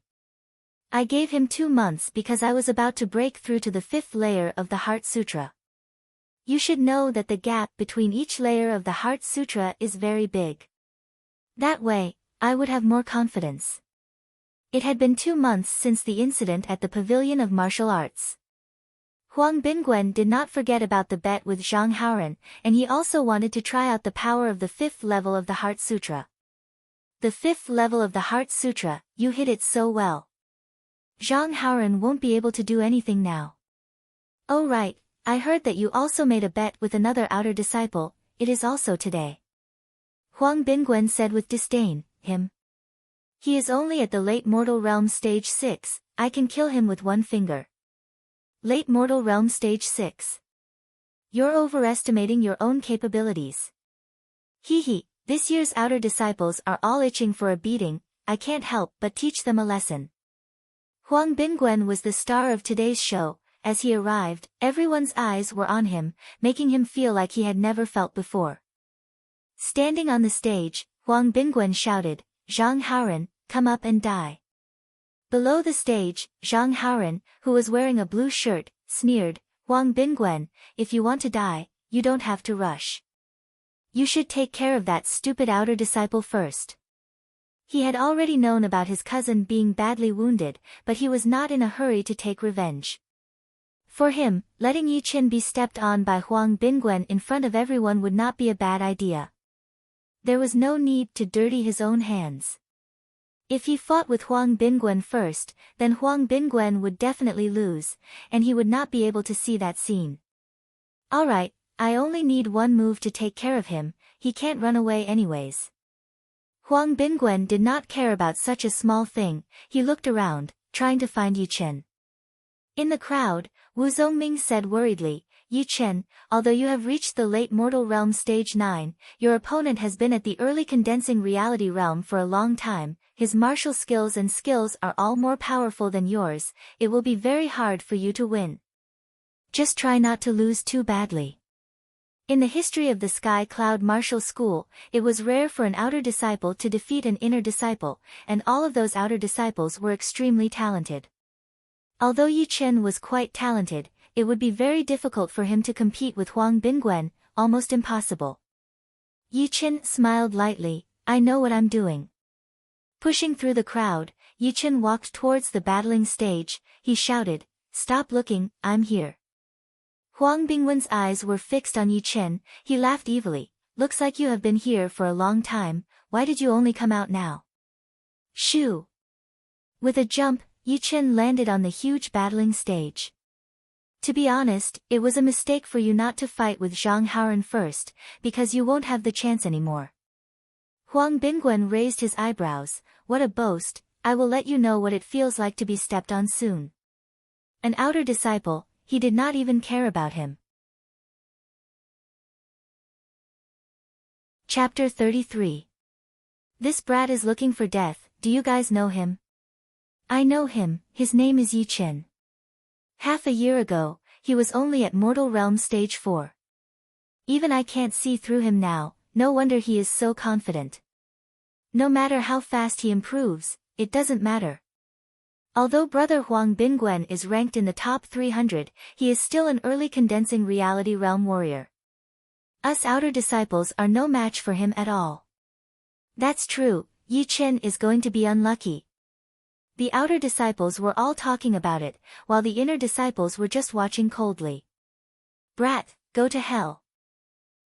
I gave him 2 months because I was about to break through to the 5th layer of the Heart Sutra. You should know that the gap between each layer of the Heart Sutra is very big. That way, I would have more confidence." It had been 2 months since the incident at the Pavilion of Martial Arts. Huang Bingwen did not forget about the bet with Zhang Haoren, and he also wanted to try out the power of the 5th level of the Heart Sutra. The 5th level of the Heart Sutra, you hit it so well. Zhang Haoren won't be able to do anything now. Oh right, I heard that you also made a bet with another outer disciple, it is also today. Huang Bingwen said with disdain, him. He is only at the late mortal realm stage 6, I can kill him with 1 finger. Late mortal realm stage 6. You're overestimating your own capabilities. Hee, this year's outer disciples are all itching for a beating, I can't help but teach them a lesson. Huang Bingwen was the star of today's show. As he arrived, everyone's eyes were on him, making him feel like he had never felt before. Standing on the stage, Huang Bingwen shouted, "Zhang Haoren, come up and die." Below the stage, Zhang Haoren, who was wearing a blue shirt, sneered, "Huang Bingwen, if you want to die, you don't have to rush. You should take care of that stupid outer disciple first." He had already known about his cousin being badly wounded, but he was not in a hurry to take revenge. For him, letting Yi Chen be stepped on by Huang Bingwen in front of everyone would not be a bad idea. There was no need to dirty his own hands. If he fought with Huang Bingwen first, then Huang Bingwen would definitely lose, and he would not be able to see that scene. Alright, I only need 1 move to take care of him, he can't run away anyways. Huang Bingwen did not care about such a small thing, he looked around, trying to find Yi Chen. In the crowd, Wu Zongming said worriedly, "Yi Chen, although you have reached the late mortal realm stage 9, your opponent has been at the early condensing reality realm for a long time, his martial skills and skills are all more powerful than yours, it will be very hard for you to win. Just try not to lose too badly." In the history of the Sky Cloud Martial School, it was rare for an outer disciple to defeat an inner disciple, and all of those outer disciples were extremely talented. Although Yi Chen was quite talented, it would be very difficult for him to compete with Huang Bingwen, almost impossible. Yi Chen smiled lightly, "I know what I'm doing." Pushing through the crowd, Yi Chen walked towards the battling stage. He shouted, "Stop looking, I'm here." Huang Bingwen's eyes were fixed on Yi Chen. He laughed evilly. "Looks like you have been here for a long time, why did you only come out now?" Shoo! With a jump, Yi Chen landed on the huge battling stage. "To be honest, it was a mistake for you not to fight with Zhang Haoren first, because you won't have the chance anymore." Huang Bingwen raised his eyebrows. "What a boast, I will let you know what it feels like to be stepped on soon." An outer disciple, he did not even care about him. Chapter 33. This brat is looking for death, do you guys know him? I know him, his name is Yi Chen. Half a year ago, he was only at Mortal Realm Stage 4. Even I can't see through him now, no wonder he is so confident. No matter how fast he improves, it doesn't matter. Although brother Huang Bingwen is ranked in the top 300, he is still an early condensing reality realm warrior. Us outer disciples are no match for him at all. That's true, Yi Chen is going to be unlucky. The outer disciples were all talking about it, while the inner disciples were just watching coldly. Brat, go to hell.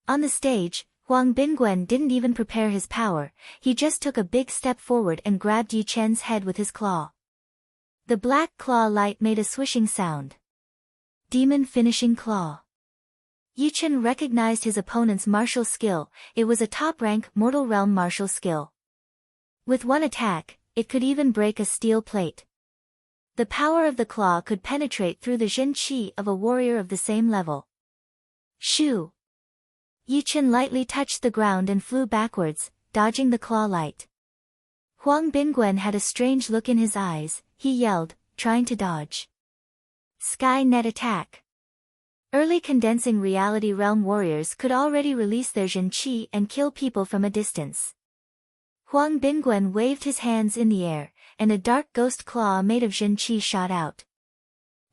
On the stage, Huang Bingwen didn't even prepare his power, he just took a big step forward and grabbed Yi Chen's head with his claw. The black claw light made a swishing sound. Demon finishing claw. Yi Chen recognized his opponent's martial skill, it was a top-rank Mortal Realm martial skill. With one attack, it could even break a steel plate. The power of the claw could penetrate through the Zhen Qi of a warrior of the same level. Shoo! Yi Chen lightly touched the ground and flew backwards, dodging the claw light. Huang Bingwen had a strange look in his eyes, he yelled, trying to dodge. Sky Net Attack. Early condensing reality realm warriors could already release their Zhen Qi and kill people from a distance. Huang Bingwen waved his hands in the air, and a dark ghost claw made of Zhen Qi shot out.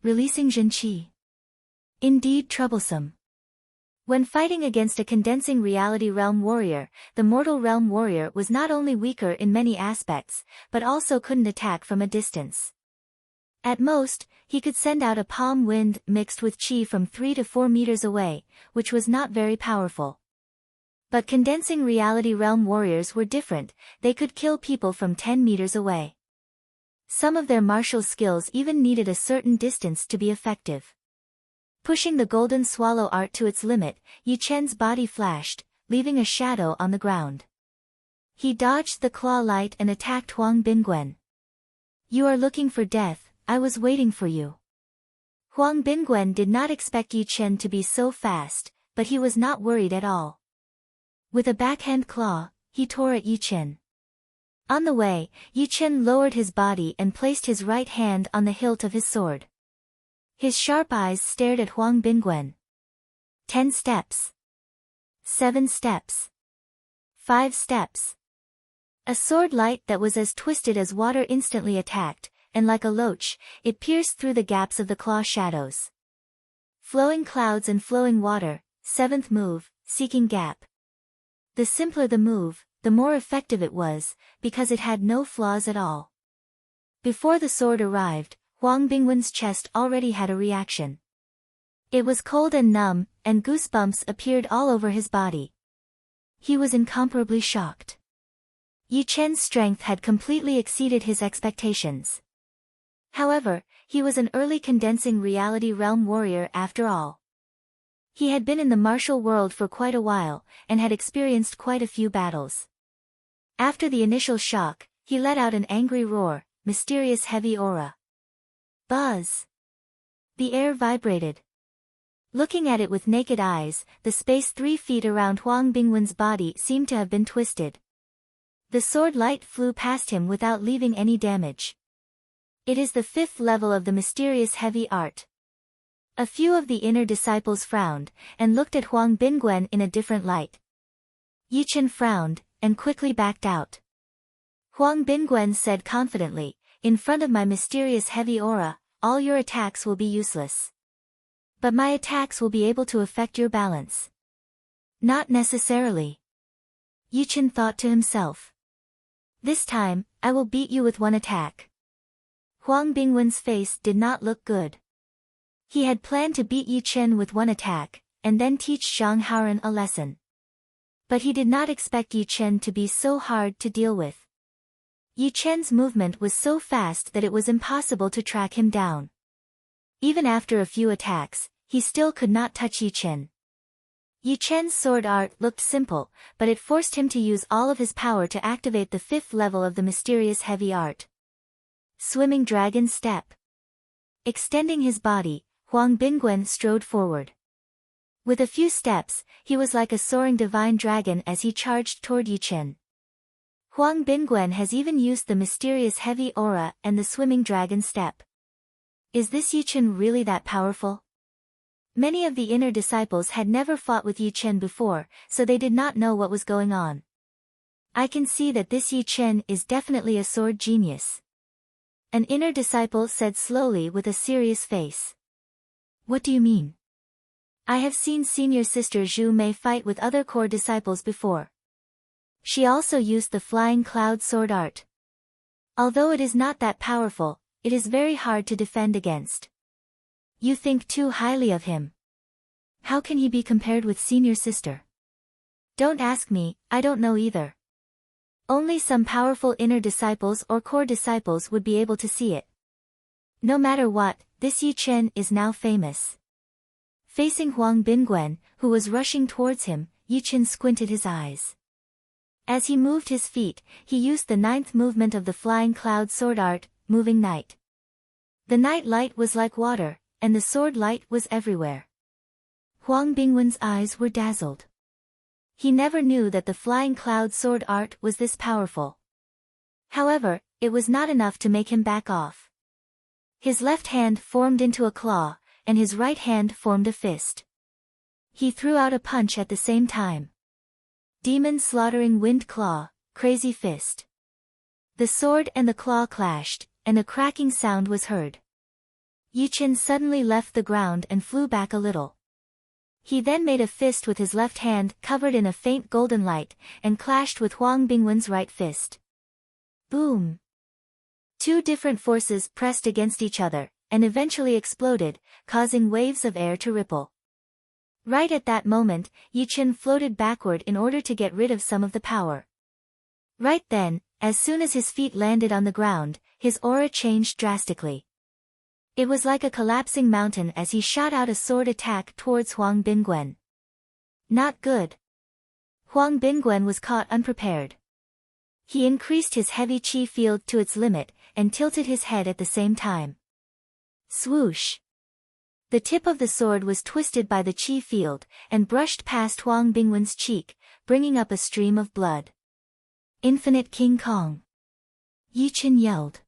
Releasing Zhen Qi. Indeed troublesome. When fighting against a condensing reality realm warrior, the mortal realm warrior was not only weaker in many aspects, but also couldn't attack from a distance. At most, he could send out a palm wind mixed with qi from 3 to 4 meters away, which was not very powerful. But condensing reality realm warriors were different, they could kill people from 10 meters away. Some of their martial skills even needed a certain distance to be effective. Pushing the golden swallow art to its limit, Yi Chen's body flashed, leaving a shadow on the ground. He dodged the claw light and attacked Huang Bingwen. You are looking for death, I was waiting for you. Huang Bingwen did not expect Yi Chen to be so fast, but he was not worried at all. With a backhand claw, he tore at Yi Chen. On the way, Yi Chen lowered his body and placed his right hand on the hilt of his sword. His sharp eyes stared at Huang Bingwen. 10 steps. 7 steps. 5 steps. A sword light that was as twisted as water instantly attacked, and like a loach, it pierced through the gaps of the claw shadows. Flowing clouds and flowing water, 7th move, seeking gap. The simpler the move, the more effective it was, because it had no flaws at all. Before the sword arrived, Huang Bingwen's chest already had a reaction. It was cold and numb, and goosebumps appeared all over his body. He was incomparably shocked. Yi Chen's strength had completely exceeded his expectations. However, he was an early condensing reality realm warrior after all. He had been in the martial world for quite a while, and had experienced quite a few battles. After the initial shock, he let out an angry roar, mysterious heavy aura. Buzz! The air vibrated. Looking at it with naked eyes, the space 3 feet around Huang Bingwen's body seemed to have been twisted. The sword light flew past him without leaving any damage. It is the 5th level of the mysterious heavy art. A few of the inner disciples frowned, and looked at Huang Bingwen in a different light. Yi Chen frowned, and quickly backed out. Huang Bingwen said confidently, in front of my mysterious heavy aura, all your attacks will be useless. But my attacks will be able to affect your balance. Not necessarily. Yi Chen thought to himself. This time, I will beat you with one attack. Huang Bingwen's face did not look good. He had planned to beat Yi Chen with one attack, and then teach Zhang Haoren a lesson. But he did not expect Yi Chen to be so hard to deal with. Yi Chen's movement was so fast that it was impossible to track him down. Even after a few attacks, he still could not touch Yi Chen. Yi Chen's sword art looked simple, but it forced him to use all of his power to activate the 5th level of the mysterious heavy art. Swimming Dragon Step. Extending his body, Huang Bingwen strode forward. With a few steps, he was like a soaring divine dragon as he charged toward Yi Chen. Huang Bingwen has even used the mysterious heavy aura and the Swimming Dragon Step. Is this Yi Chen really that powerful? Many of the inner disciples had never fought with Yi Chen before, so they did not know what was going on. I can see that this Yi Chen is definitely a sword genius. An inner disciple said slowly with a serious face. What do you mean? I have seen senior sister Zhu Mei fight with other core disciples before. She also used the flying cloud sword art. Although it is not that powerful, it is very hard to defend against. You think too highly of him. How can he be compared with senior sister? Don't ask me, I don't know either. Only some powerful inner disciples or core disciples would be able to see it. No matter what, this Yi Chen is now famous. Facing Huang Bingwen, who was rushing towards him, Yi Chen squinted his eyes. As he moved his feet, he used the 9th movement of the flying cloud sword art, Moving Night. The night light was like water, and the sword light was everywhere. Huang Bingwen's eyes were dazzled. He never knew that the flying cloud sword art was this powerful. However, it was not enough to make him back off. His left hand formed into a claw, and his right hand formed a fist. He threw out a punch at the same time. Demon Slaughtering Wind Claw, Crazy Fist. The sword and the claw clashed, and a cracking sound was heard. Yi Chen suddenly left the ground and flew back a little. He then made a fist with his left hand covered in a faint golden light, and clashed with Huang Bingwen's right fist. Boom! 2 different forces pressed against each other, and eventually exploded, causing waves of air to ripple. Right at that moment, Yi Chen floated backward in order to get rid of some of the power. Right then, as soon as his feet landed on the ground, his aura changed drastically. It was like a collapsing mountain as he shot out a sword attack towards Huang Bingwen. Not good. Huang Bingwen was caught unprepared. He increased his heavy chi field to its limit, and tilted his head at the same time. Swoosh! The tip of the sword was twisted by the chi field, and brushed past Huang Bingwen's cheek, bringing up a stream of blood. Infinite King Kong! Yi Chen yelled.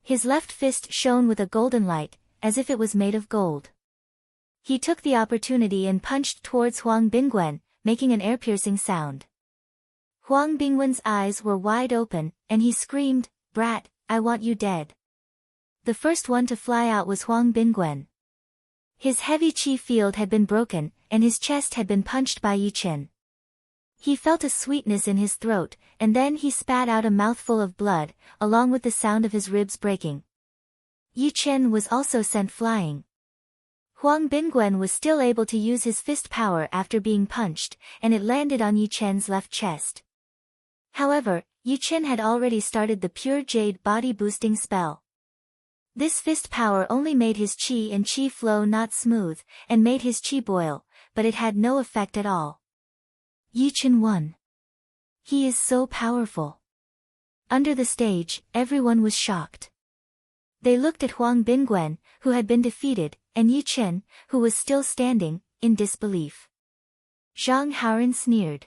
His left fist shone with a golden light, as if it was made of gold. He took the opportunity and punched towards Huang Bingwen, making an ear-piercing sound. Huang Bingwen's eyes were wide open, and he screamed, "Brat, I want you dead." The first one to fly out was Huang Bingwen. His heavy chi field had been broken, and his chest had been punched by Yi Chen. He felt a sweetness in his throat, and then he spat out a mouthful of blood, along with the sound of his ribs breaking. Yi Chen was also sent flying. Huang Bingwen was still able to use his fist power after being punched, and it landed on Yi Chen's left chest. However, Yi Chen had already started the pure jade body boosting spell. This fist power only made his chi and chi flow not smooth, and made his chi boil, but it had no effect at all. Yi Chen won. He is so powerful. Under the stage, everyone was shocked. They looked at Huang Bingwen, who had been defeated, and Yi Chen, who was still standing, in disbelief. Zhang Haoren sneered.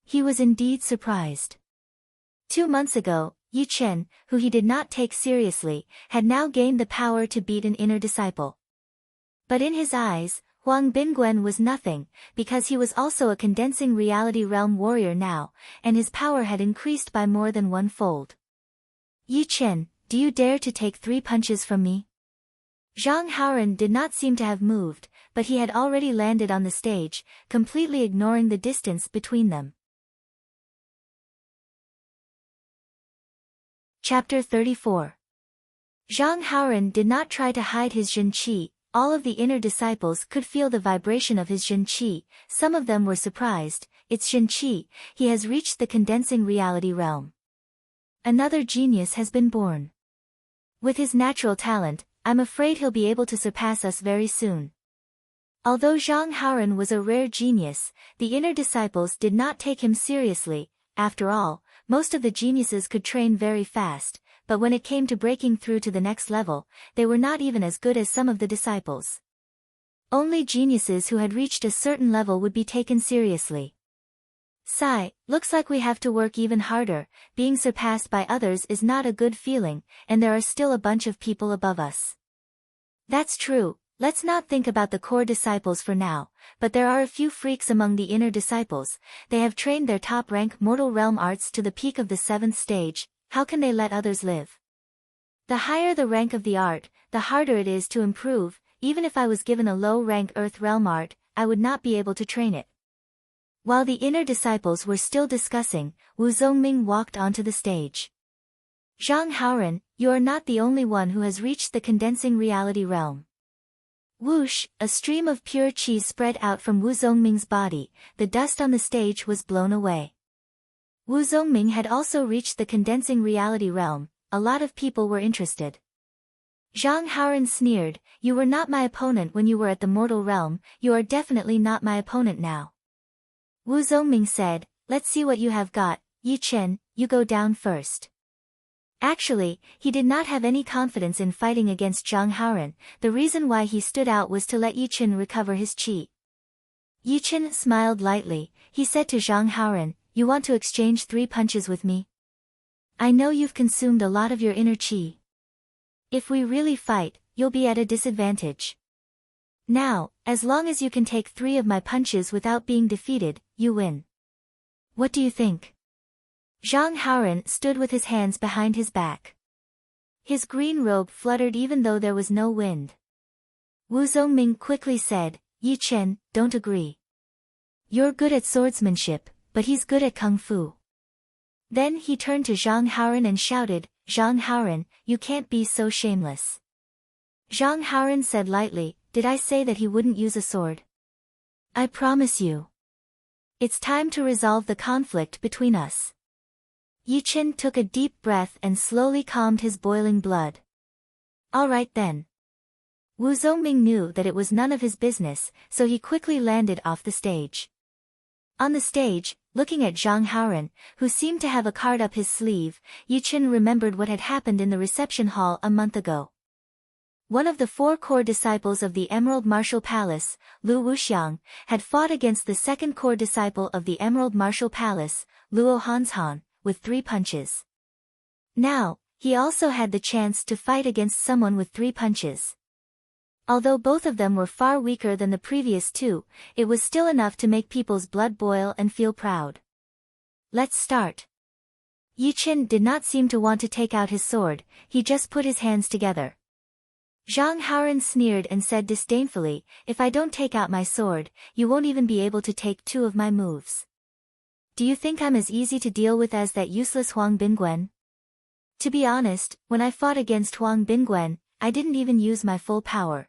He was indeed surprised. 2 months ago, Yi Chen, who he did not take seriously, had now gained the power to beat an inner disciple. But in his eyes, Huang Bingwen was nothing, because he was also a condensing reality realm warrior now, and his power had increased by more than 1-fold. Yi Chen, do you dare to take 3 punches from me? Zhang Haoren did not seem to have moved, but he had already landed on the stage, completely ignoring the distance between them. Chapter 34. Zhang Haoren did not try to hide his Jin Qi. All of the inner disciples could feel the vibration of his Jin Qi. Some of them were surprised. It's Jin Qi, he has reached the condensing reality realm. Another genius has been born. With his natural talent, I'm afraid he'll be able to surpass us very soon. Although Zhang Haoren was a rare genius, the inner disciples did not take him seriously. After all, most of the geniuses could train very fast, but when it came to breaking through to the next level, they were not even as good as some of the disciples. Only geniuses who had reached a certain level would be taken seriously. Sigh, looks like we have to work even harder. Being surpassed by others is not a good feeling, and there are still a bunch of people above us. That's true, let's not think about the core disciples for now, but there are a few freaks among the inner disciples. They have trained their top-rank mortal realm arts to the peak of the 7th stage. How can they let others live? The higher the rank of the art, the harder it is to improve. Even if I was given a low-rank earth realm art, I would not be able to train it. While the inner disciples were still discussing, Wu Zongming walked onto the stage. Zhang Haoren, you are not the only one who has reached the condensing reality realm. Whoosh, a stream of pure qi spread out from Wu Zongming's body. The dust on the stage was blown away. Wu Zongming had also reached the condensing reality realm. A lot of people were interested. Zhang Haoren sneered, you were not my opponent when you were at the mortal realm, you are definitely not my opponent now. Wu Zongming said, let's see what you have got. Yi Chen, you go down first. Actually, he did not have any confidence in fighting against Zhang Haoren. The reason why he stood out was to let Yi Chen recover his qi. Yi Chen smiled lightly. He said to Zhang Haoren, you want to exchange 3 punches with me? I know you've consumed a lot of your inner qi. If we really fight, you'll be at a disadvantage. Now, as long as you can take 3 of my punches without being defeated, you win. What do you think? Zhang Haoren stood with his hands behind his back. His green robe fluttered even though there was no wind. Wu Zongming quickly said, Yi Chen, don't agree. You're good at swordsmanship, but he's good at kung fu. Then he turned to Zhang Haoren and shouted, Zhang Haoren, you can't be so shameless. Zhang Haoren said lightly, did I say that he wouldn't use a sword? I promise you. It's time to resolve the conflict between us. Yi Chen took a deep breath and slowly calmed his boiling blood. All right then. Wu Zongming knew that it was none of his business, so he quickly landed off the stage. On the stage, looking at Zhang Haoren, who seemed to have a card up his sleeve, Yi Chen remembered what had happened in the reception hall a month ago. One of the 4 core disciples of the Emerald Martial Palace, Lu Wuxiang, had fought against the 2nd core disciple of the Emerald Martial Palace, Luo Hanshan, with 3 punches. Now, he also had the chance to fight against someone with 3 punches. Although both of them were far weaker than the previous 2, it was still enough to make people's blood boil and feel proud. Let's start. Yi Chen did not seem to want to take out his sword, he just put his hands together. Zhang Haoren sneered and said disdainfully, if I don't take out my sword, you won't even be able to take 2 of my moves. Do you think I'm as easy to deal with as that useless Huang Binguen? To be honest, when I fought against Huang Binguen, I didn't even use my full power.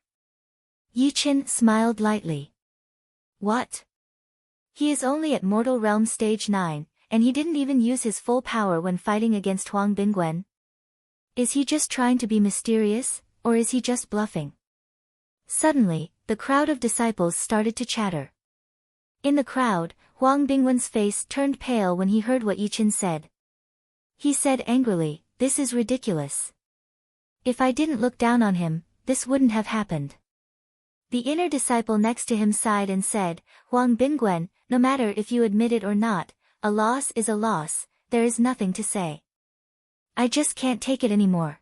Yi Chen smiled lightly. What? He is only at Mortal Realm Stage 9, and he didn't even use his full power when fighting against Huang Binguen? Is he just trying to be mysterious, or is he just bluffing? Suddenly, the crowd of disciples started to chatter. In the crowd, Huang Bingwen's face turned pale when he heard what Yi Chen said. He said angrily, this is ridiculous. If I didn't look down on him, this wouldn't have happened. The inner disciple next to him sighed and said, Huang Bingwen, no matter if you admit it or not, a loss is a loss, there is nothing to say. I just can't take it anymore.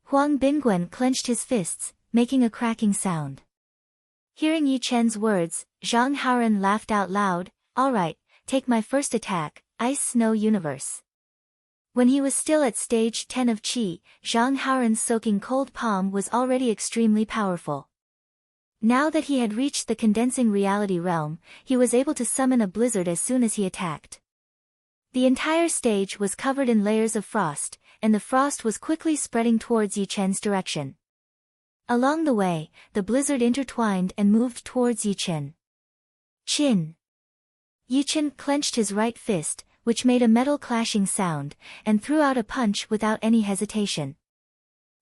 Huang Bingwen clenched his fists, making a cracking sound. Hearing Yi Chen's words, Zhang Haoren laughed out loud, all right, take my first attack, Ice Snow Universe. When he was still at stage 10 of Qi, Zhang Haoren's soaking cold palm was already extremely powerful. Now that he had reached the condensing reality realm, he was able to summon a blizzard as soon as he attacked. The entire stage was covered in layers of frost, and the frost was quickly spreading towards Yi Chen's direction. Along the way, the blizzard intertwined and moved towards Yi Chen. Chin. Yi Chen clenched his right fist, which made a metal clashing sound, and threw out a punch without any hesitation.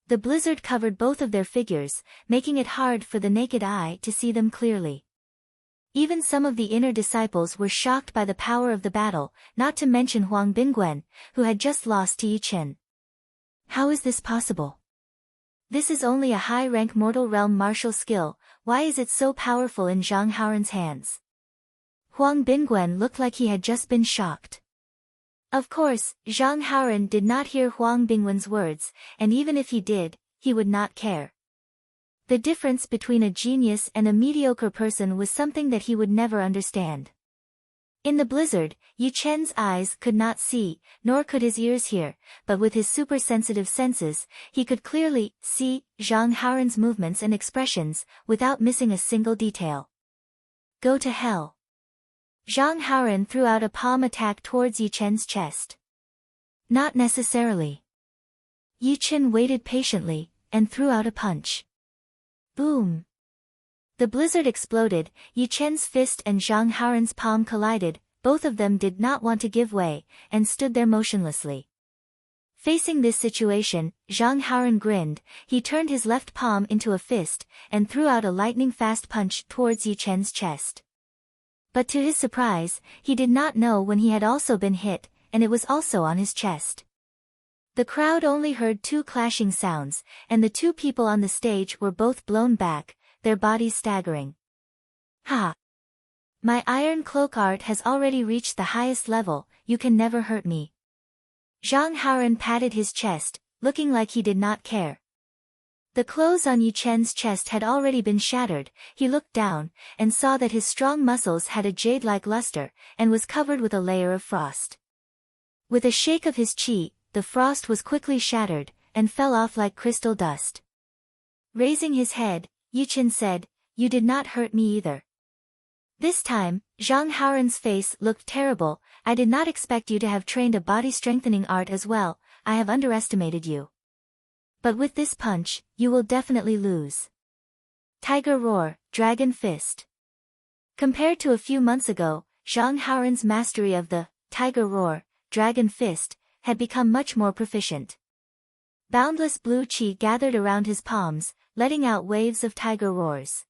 The blizzard covered both of their figures, making it hard for the naked eye to see them clearly. Even some of the inner disciples were shocked by the power of the battle, not to mention Huang Bingwen, who had just lost to Yi Chen. How is this possible? This is only a high-rank mortal realm martial skill, why is it so powerful in Zhang Haoren's hands? Huang Bingwen looked like he had just been shocked. Of course, Zhang Haoren did not hear Huang Bingwen's words, and even if he did, he would not care. The difference between a genius and a mediocre person was something that he would never understand. In the blizzard, Yi Chen's eyes could not see, nor could his ears hear, but with his super-sensitive senses, he could clearly see Zhang Haoren's movements and expressions, without missing a single detail. Go to hell. Zhang Haoren threw out a palm attack towards Yi Chen's chest. Not necessarily. Yi Chen waited patiently, and threw out a punch. Boom! The blizzard exploded, Yi Chen's fist and Zhang Haoren's palm collided, both of them did not want to give way, and stood there motionlessly. Facing this situation, Zhang Haoren grinned, he turned his left palm into a fist, and threw out a lightning-fast punch towards Yi Chen's chest. But to his surprise, he did not know when he had also been hit, and it was also on his chest. The crowd only heard two clashing sounds, and the two people on the stage were both blown back, their bodies staggering. Ha! My iron cloak art has already reached the highest level, you can never hurt me. Zhang Haoren patted his chest, looking like he did not care. The clothes on Yi Chen's chest had already been shattered, he looked down, and saw that his strong muscles had a jade-like luster, and was covered with a layer of frost. With a shake of his chi, the frost was quickly shattered, and fell off like crystal dust. Raising his head, Yi Chen said, "You did not hurt me either." This time, Zhang Haoren's face looked terrible, "I did not expect you to have trained a body-strengthening art as well, I have underestimated you. But with this punch, you will definitely lose." Tiger Roar, Dragon Fist. Compared to a few months ago, Zhang Haoren's mastery of the Tiger Roar, Dragon Fist, had become much more proficient. Boundless blue chi gathered around his palms, letting out waves of tiger roars.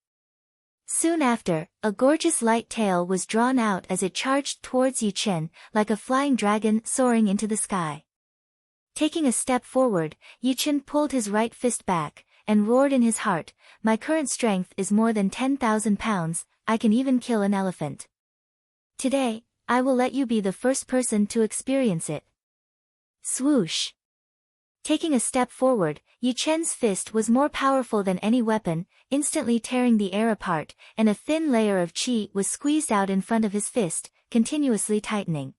Soon after, a gorgeous light tail was drawn out as it charged towards Yi Chen, like a flying dragon soaring into the sky. Taking a step forward, Yi Chen pulled his right fist back, and roared in his heart, "My current strength is more than 10,000 pounds, I can even kill an elephant. Today, I will let you be the first person to experience it." Swoosh! Taking a step forward, Yi Chen's fist was more powerful than any weapon, instantly tearing the air apart, and a thin layer of chi was squeezed out in front of his fist, continuously tightening.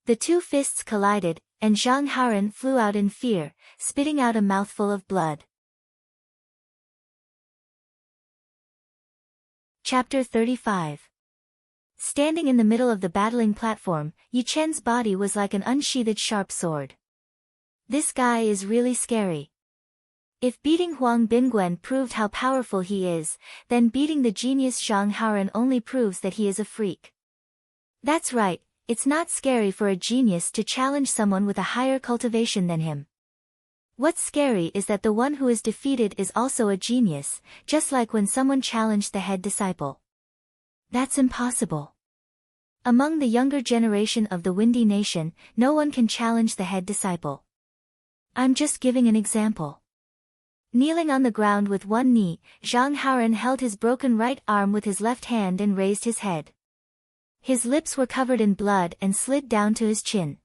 The two fists collided, and Zhang Haoren flew out in fear, spitting out a mouthful of blood. Chapter 35. Standing in the middle of the battling platform, Yi Chen's body was like an unsheathed sharp sword. This guy is really scary. If beating Huang Bingwen proved how powerful he is, then beating the genius Zhang Haoren only proves that he is a freak. That's right, it's not scary for a genius to challenge someone with a higher cultivation than him. What's scary is that the one who is defeated is also a genius, just like when someone challenged the head disciple. That's impossible. Among the younger generation of the Windy Nation, no one can challenge the head disciple. I'm just giving an example. Kneeling on the ground with one knee, Zhang Haoren held his broken right arm with his left hand and raised his head. His lips were covered in blood and slid down to his chin.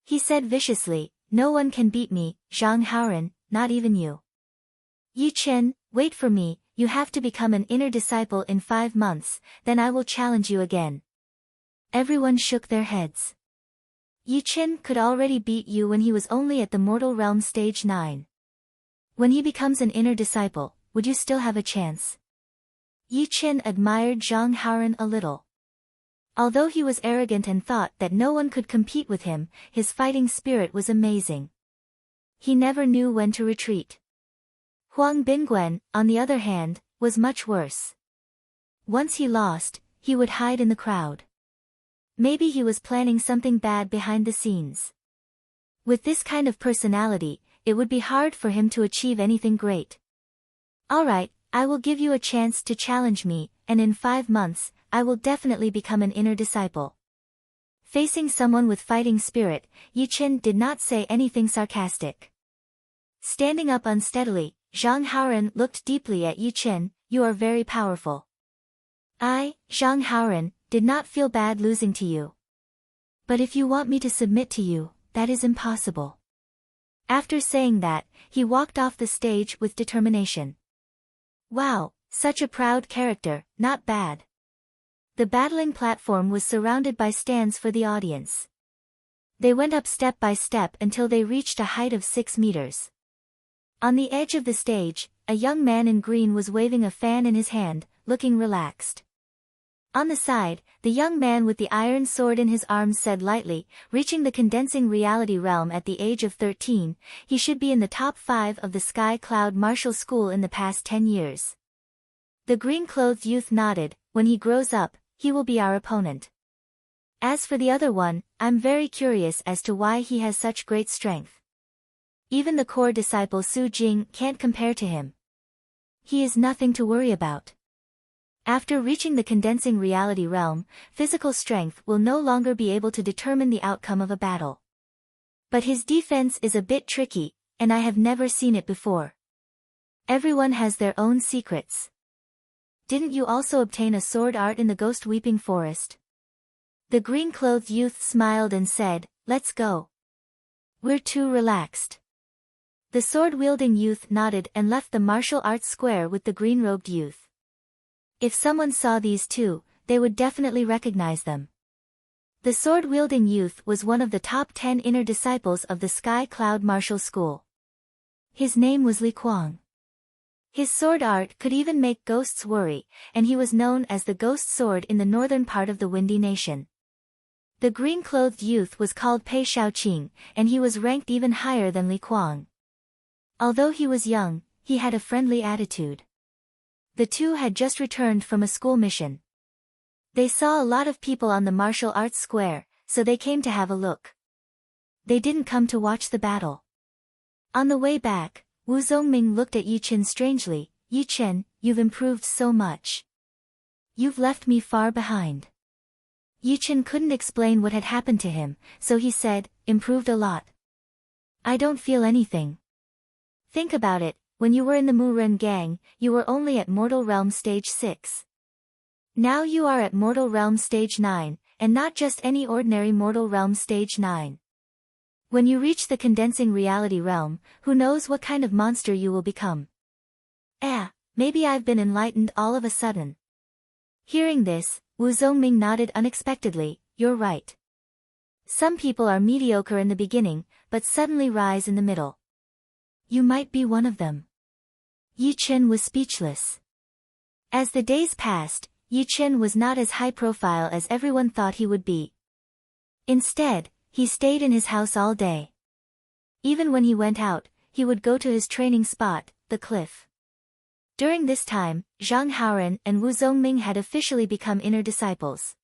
He said viciously, "No one can beat me, Zhang Haoren, not even you. Yi Chen, wait for me, you have to become an inner disciple in 5 months, then I will challenge you again." Everyone shook their heads. Yi Chen could already beat you when he was only at the mortal realm stage 9. When he becomes an inner disciple, would you still have a chance? Yi Chen admired Zhang Haoren a little. Although he was arrogant and thought that no one could compete with him, his fighting spirit was amazing. he never knew when to retreat. Huang Binguen, on the other hand, was much worse. Once he lost, he would hide in the crowd. Maybe he was planning something bad behind the scenes. With this kind of personality, it would be hard for him to achieve anything great. Alright, I will give you a chance to challenge me, and in 5 months, I will definitely become an inner disciple. Facing someone with fighting spirit, Yi Chen did not say anything sarcastic. Standing up unsteadily, Zhang Haoren looked deeply at Yi Chen. You are very powerful. I, Zhang Haoren, did not feel bad losing to you. But if you want me to submit to you, that is impossible. After saying that, he walked off the stage with determination. Wow, such a proud character, not bad. The battling platform was surrounded by stands for the audience. They went up step by step until they reached a height of 6 meters. On the edge of the stage, a young man in green was waving a fan in his hand, looking relaxed. On the side, the young man with the iron sword in his arms said lightly, reaching the condensing reality realm at the age of 13, he should be in the top 5 of the Sky Cloud Martial School in the past 10 years. The green-clothed youth nodded. When he grows up, he will be our opponent. As for the other one, I'm very curious as to why he has such great strength. Even the core disciple Su Jing can't compare to him. He is nothing to worry about. After reaching the condensing reality realm, physical strength will no longer be able to determine the outcome of a battle. But his defense is a bit tricky, and I have never seen it before. Everyone has their own secrets. Didn't you also obtain a sword art in the ghost weeping forest? The green-clothed youth smiled and said, let's go. We're too relaxed. The sword-wielding youth nodded and left the martial arts square with the green-robed youth. If someone saw these two, they would definitely recognize them. The sword-wielding youth was one of the top 10 inner disciples of the Sky Cloud Martial School. His name was Li Kuang. His sword art could even make ghosts worry, and he was known as the Ghost Sword in the northern part of the Windy Nation. The green-clothed youth was called Pei Shaoqing, and he was ranked even higher than Li Kuang. Although he was young, he had a friendly attitude. The two had just returned from a school mission. They saw a lot of people on the martial arts square, so they came to have a look. They didn't come to watch the battle. On the way back, Wu Zongming looked at Yi Chen strangely. Yi Chen, you've improved so much. You've left me far behind. Yi Chen couldn't explain what had happened to him, so he said, improved a lot. I don't feel anything. Think about it. When you were in the Muren gang, you were only at Mortal Realm Stage 6. Now you are at Mortal Realm Stage 9, and not just any ordinary Mortal Realm Stage 9. When you reach the condensing reality realm, who knows what kind of monster you will become. Maybe I've been enlightened all of a sudden. Hearing this, Wu Zongming nodded unexpectedly. You're right. Some people are mediocre in the beginning, but suddenly rise in the middle. You might be one of them. Yi Chen was speechless. As the days passed, Yi Chen was not as high profile as everyone thought he would be. Instead, he stayed in his house all day. Even when he went out, he would go to his training spot, the cliff. During this time, Zhang Haoren and Wu Zongming had officially become inner disciples.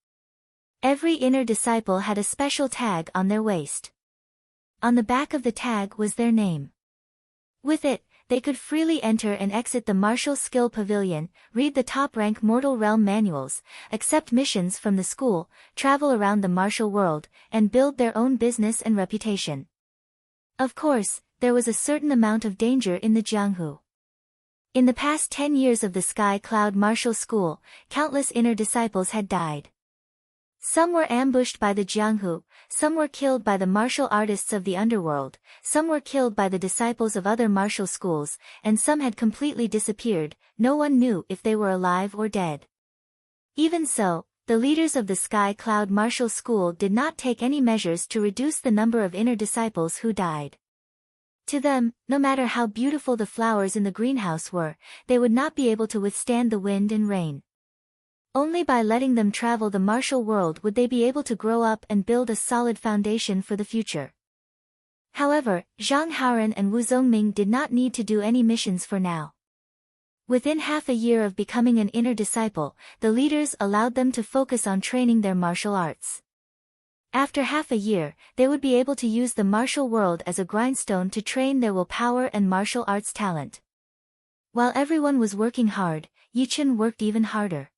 Every inner disciple had a special tag on their waist. On the back of the tag was their name. With it, they could freely enter and exit the Martial Skill Pavilion, read the top-rank Mortal Realm manuals, accept missions from the school, travel around the martial world, and build their own business and reputation. Of course, there was a certain amount of danger in the Jianghu. In the past 10 years of the Sky Cloud Martial School, countless inner disciples had died. Some were ambushed by the Jianghu, some were killed by the martial artists of the underworld, some were killed by the disciples of other martial schools, and some had completely disappeared. No one knew if they were alive or dead. Even so, the leaders of the Sky Cloud Martial School did not take any measures to reduce the number of inner disciples who died. To them, no matter how beautiful the flowers in the greenhouse were, they would not be able to withstand the wind and rain. Only by letting them travel the martial world would they be able to grow up and build a solid foundation for the future. However, Zhang Haoran and Wu Zongming did not need to do any missions for now. Within half a year of becoming an inner disciple, the leaders allowed them to focus on training their martial arts. After half a year, they would be able to use the martial world as a grindstone to train their willpower and martial arts talent. While everyone was working hard, Yichen worked even harder.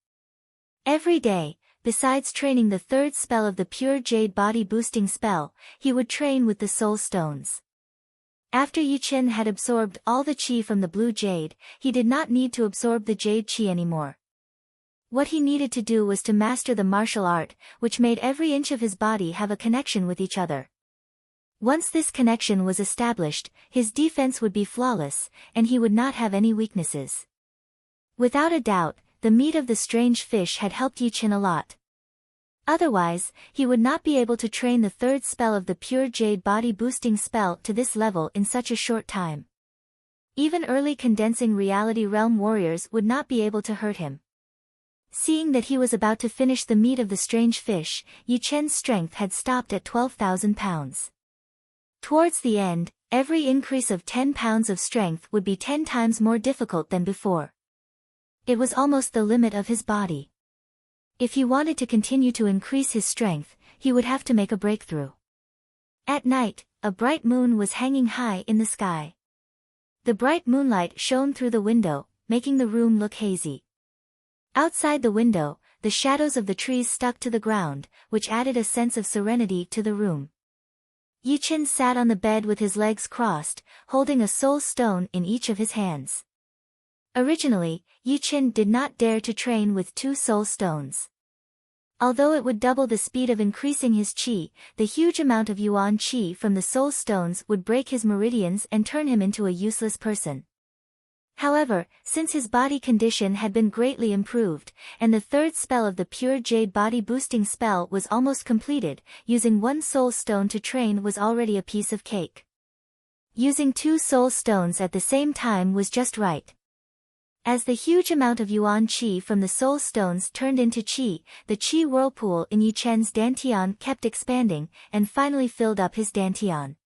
Every day, besides training the third spell of the pure jade body boosting spell, he would train with the soul stones. After Yichen had absorbed all the qi from the blue jade, he did not need to absorb the jade qi anymore. What he needed to do was to master the martial art, which made every inch of his body have a connection with each other. Once this connection was established, his defense would be flawless, and he would not have any weaknesses. Without a doubt, the meat of the strange fish had helped Yichen a lot. Otherwise, he would not be able to train the third spell of the pure jade body boosting spell to this level in such a short time. Even early condensing reality realm warriors would not be able to hurt him. Seeing that he was about to finish the meat of the strange fish, Yichen's strength had stopped at 12,000 pounds. Towards the end, every increase of 10 pounds of strength would be 10 times more difficult than before. It was almost the limit of his body. If he wanted to continue to increase his strength, he would have to make a breakthrough. At night, a bright moon was hanging high in the sky. The bright moonlight shone through the window, making the room look hazy. Outside the window, the shadows of the trees stuck to the ground, which added a sense of serenity to the room. Yichen sat on the bed with his legs crossed, holding a soul stone in each of his hands. Originally, Yichen did not dare to train with 2 soul stones. Although it would double the speed of increasing his qi, the huge amount of yuan qi from the soul stones would break his meridians and turn him into a useless person. However, since his body condition had been greatly improved, and the third spell of the pure jade body boosting spell was almost completed, using 1 soul stone to train was already a piece of cake. Using 2 soul stones at the same time was just right. As the huge amount of yuan qi from the soul stones turned into qi, the qi whirlpool in Yichen's dantian kept expanding, and finally filled up his dantian.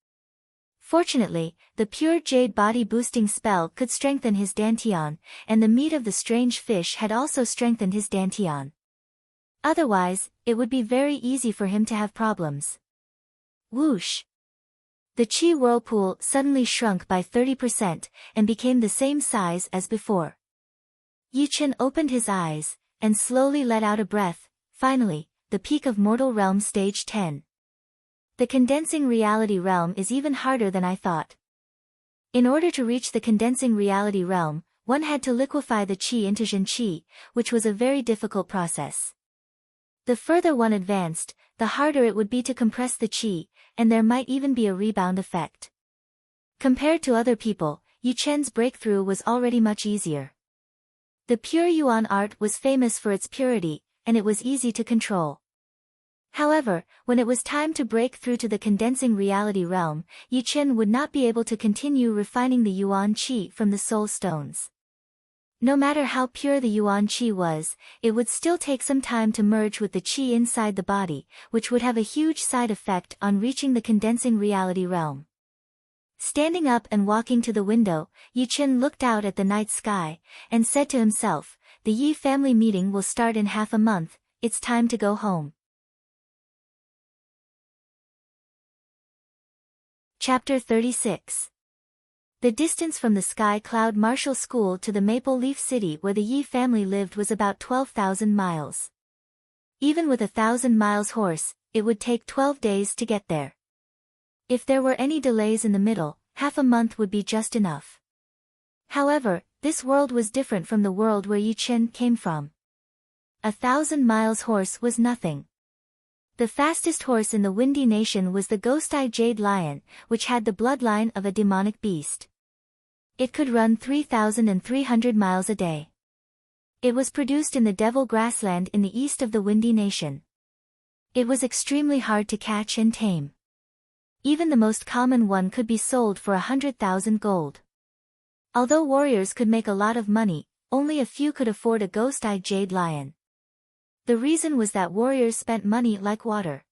Fortunately, the pure jade body boosting spell could strengthen his dantian, and the meat of the strange fish had also strengthened his dantian. Otherwise, it would be very easy for him to have problems. Whoosh! The qi whirlpool suddenly shrunk by 30% and became the same size as before. Yichen opened his eyes, and slowly let out a breath. Finally, the peak of mortal realm stage 10. The condensing reality realm is even harder than I thought. In order to reach the condensing reality realm, one had to liquefy the qi into Zhen qi, which was a very difficult process. The further one advanced, the harder it would be to compress the qi, and there might even be a rebound effect. Compared to other people, Yichen's breakthrough was already much easier. The pure yuan art was famous for its purity, and it was easy to control. However, when it was time to break through to the condensing reality realm, Yichen would not be able to continue refining the yuan qi from the soul stones. No matter how pure the yuan qi was, it would still take some time to merge with the qi inside the body, which would have a huge side effect on reaching the condensing reality realm. Standing up and walking to the window, Yichen looked out at the night sky, and said to himself, "The Yi family meeting will start in half a month, it's time to go home." Chapter 36. The distance from the Sky Cloud Martial School to the Maple Leaf City where the Yi family lived was about 12,000 miles. Even with 1,000 miles horse, it would take 12 days to get there. If there were any delays in the middle, half a month would be just enough. However, this world was different from the world where Yichen came from. 1,000 miles horse was nothing. The fastest horse in the Windy Nation was the Ghost-Eye Jade Lion, which had the bloodline of a demonic beast. It could run 3,300 miles a day. It was produced in the Devil Grassland in the east of the Windy Nation. It was extremely hard to catch and tame. Even the most common one could be sold for 100,000 gold. Although warriors could make a lot of money, only a few could afford a Ghost-Eye Jade Lion. The reason was that warriors spent money like water.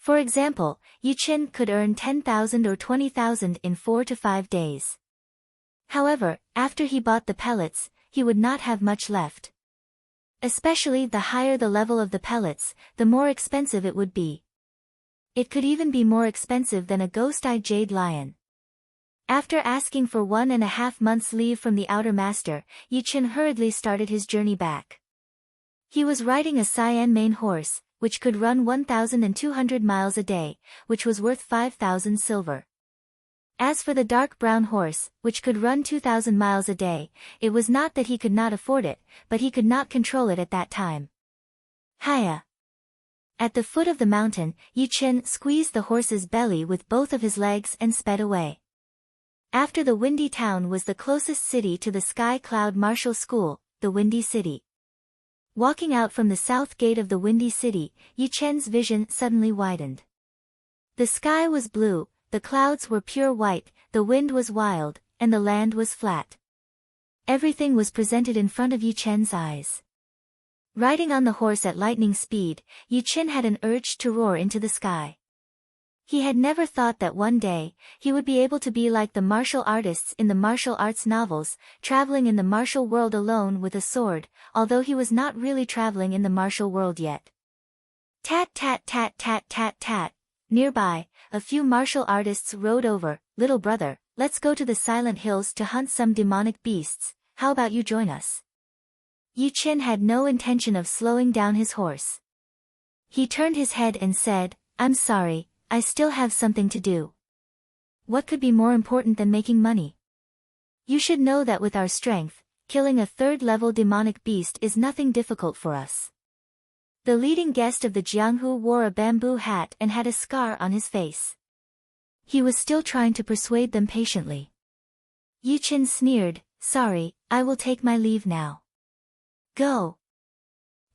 For example, Yuchen could earn 10,000 or 20,000 in 4 to 5 days. However, after he bought the pellets, he would not have much left. Especially the higher the level of the pellets, the more expensive it would be. It could even be more expensive than a ghost-eyed jade lion. After asking for 1.5 months' leave from the outer master, Yuchen hurriedly started his journey back. He was riding a cyan mane horse, which could run 1,200 miles a day, which was worth 5,000 silver. As for the dark brown horse, which could run 2,000 miles a day, it was not that he could not afford it, but he could not control it at that time. Hiya! At the foot of the mountain, Yuchen squeezed the horse's belly with both of his legs and sped away. After the Windy Town was the closest city to the Sky Cloud Martial School, the Windy City. Walking out from the south gate of the Windy City, Yuchen's vision suddenly widened. The sky was blue, the clouds were pure white, the wind was wild, and the land was flat. Everything was presented in front of Yuchen's eyes. Riding on the horse at lightning speed, Yuchen had an urge to roar into the sky. He had never thought that one day, he would be able to be like the martial artists in the martial arts novels, traveling in the martial world alone with a sword, although he was not really traveling in the martial world yet. Tat tat tat tat tat tat. Nearby, a few martial artists rode over. Little brother, let's go to the Silent Hills to hunt some demonic beasts, how about you join us? Yuchen had no intention of slowing down his horse. He turned his head and said, I'm sorry, I still have something to do. What could be more important than making money? You should know that with our strength, killing a third-level demonic beast is nothing difficult for us. The leading guest of the Jianghu wore a bamboo hat and had a scar on his face. He was still trying to persuade them patiently. Yuchen sneered, sorry, I will take my leave now. Go!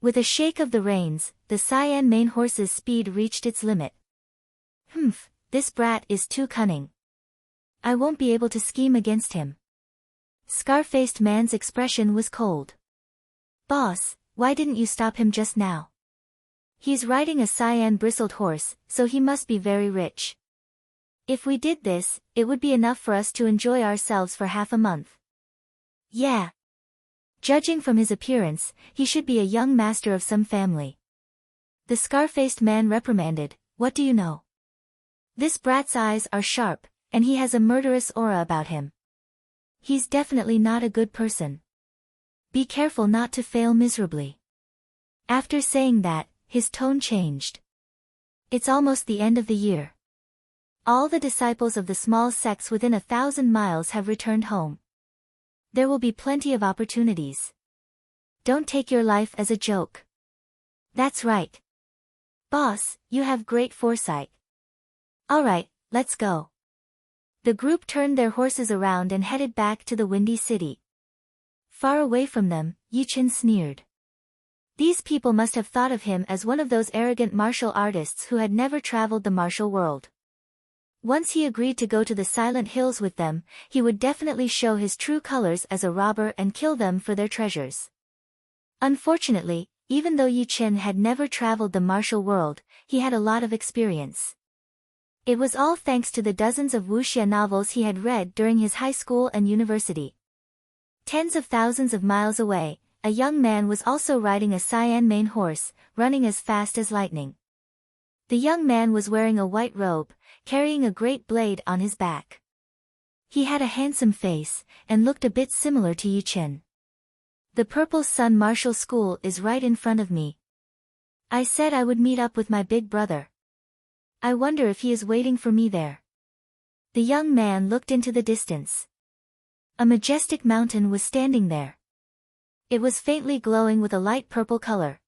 With a shake of the reins, the cyan mane horse's speed reached its limit. Humph, this brat is too cunning. I won't be able to scheme against him. Scar-faced man's expression was cold. Boss, why didn't you stop him just now? He's riding a cyan bristled horse, so he must be very rich. If we did this, it would be enough for us to enjoy ourselves for half a month. Yeah. Judging from his appearance, he should be a young master of some family. The scar-faced man reprimanded, what do you know? This brat's eyes are sharp, and he has a murderous aura about him. He's definitely not a good person. Be careful not to fail miserably. After saying that, his tone changed. It's almost the end of the year. All the disciples of the small sects within 1,000 miles have returned home. There will be plenty of opportunities. Don't take your life as a joke. That's right. Boss, you have great foresight. Alright, let's go. The group turned their horses around and headed back to the Windy City. Far away from them, Yuchen sneered. These people must have thought of him as one of those arrogant martial artists who had never traveled the martial world. Once he agreed to go to the Silent Hills with them, he would definitely show his true colors as a robber and kill them for their treasures. Unfortunately, even though Yuchen had never traveled the martial world, he had a lot of experience. It was all thanks to the dozens of wuxia novels he had read during his high school and university. Tens of thousands of miles away, a young man was also riding a cyan mane horse, running as fast as lightning. The young man was wearing a white robe, carrying a great blade on his back. He had a handsome face, and looked a bit similar to Yuchen. The Purple Sun Martial School is right in front of me. I said I would meet up with my big brother. I wonder if he is waiting for me there. The young man looked into the distance. A majestic mountain was standing there. It was faintly glowing with a light purple color.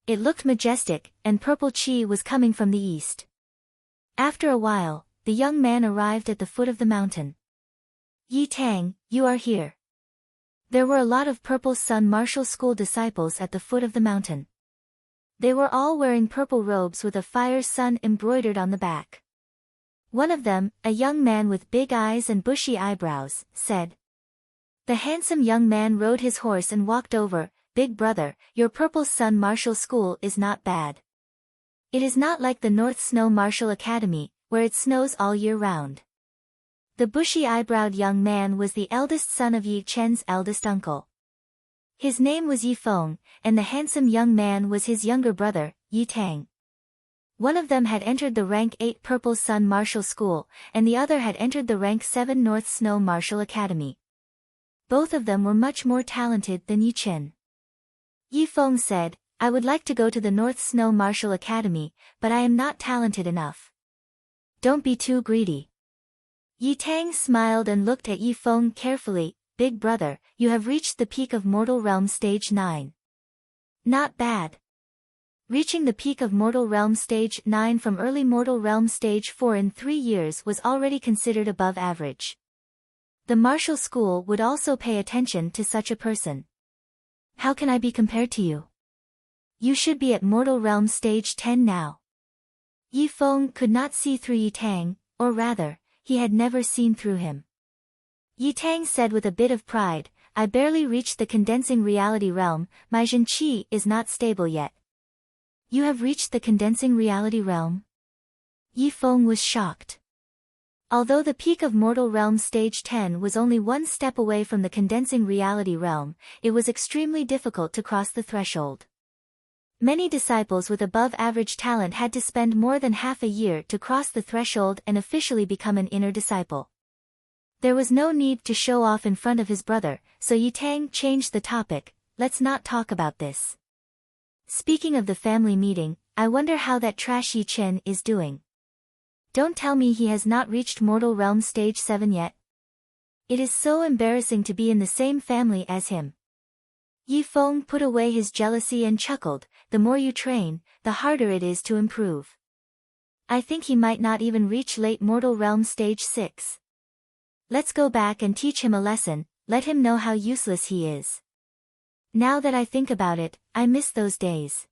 It looked majestic, and purple chi was coming from the east. After a while, the young man arrived at the foot of the mountain. Yi Tang, you are here. There were a lot of Purple Sun Martial School disciples at the foot of the mountain. They were all wearing purple robes with a fire sun embroidered on the back. One of them, a young man with big eyes and bushy eyebrows, said. The handsome young man rode his horse and walked over. Big brother, your Purple Sun Martial School is not bad. It is not like the North Snow Martial Academy, where it snows all year round. The bushy-eyebrowed young man was the eldest son of Yi Chen's eldest uncle. His name was Yi Feng, and the handsome young man was his younger brother, Yi Tang. One of them had entered the rank 8 Purple Sun Martial School, and the other had entered the rank 7 North Snow Martial Academy. Both of them were much more talented than Yi Chen. Yi Feng said, "I would like to go to the North Snow Martial Academy, but I am not talented enough." "Don't be too greedy." Yi Tang smiled and looked at Yi Feng carefully. "Big brother, you have reached the peak of Mortal Realm Stage 9. Not bad." Reaching the peak of Mortal Realm Stage 9 from early Mortal Realm Stage 4 in 3 years was already considered above average. The martial school would also pay attention to such a person. "How can I be compared to you? You should be at Mortal Realm Stage 10 now." Yi Feng could not see through Yi Tang, or rather, he had never seen through him. Yi Tang said with a bit of pride, "I barely reached the condensing reality realm, my Zhen Qi is not stable yet." "You have reached the condensing reality realm?" Yi Feng was shocked. Although the peak of Mortal Realm Stage 10 was only one step away from the condensing reality realm, it was extremely difficult to cross the threshold. Many disciples with above-average talent had to spend more than half a year to cross the threshold and officially become an inner disciple. There was no need to show off in front of his brother, so Yi Tang changed the topic. "Let's not talk about this. Speaking of the family meeting, I wonder how that trash Yi Chen is doing. Don't tell me he has not reached Mortal Realm Stage 7 yet. It is so embarrassing to be in the same family as him." Yi Feng put away his jealousy and chuckled, "The more you train, the harder it is to improve. I think he might not even reach late Mortal Realm Stage 6. Let's go back and teach him a lesson, let him know how useless he is. Now that I think about it, I miss those days.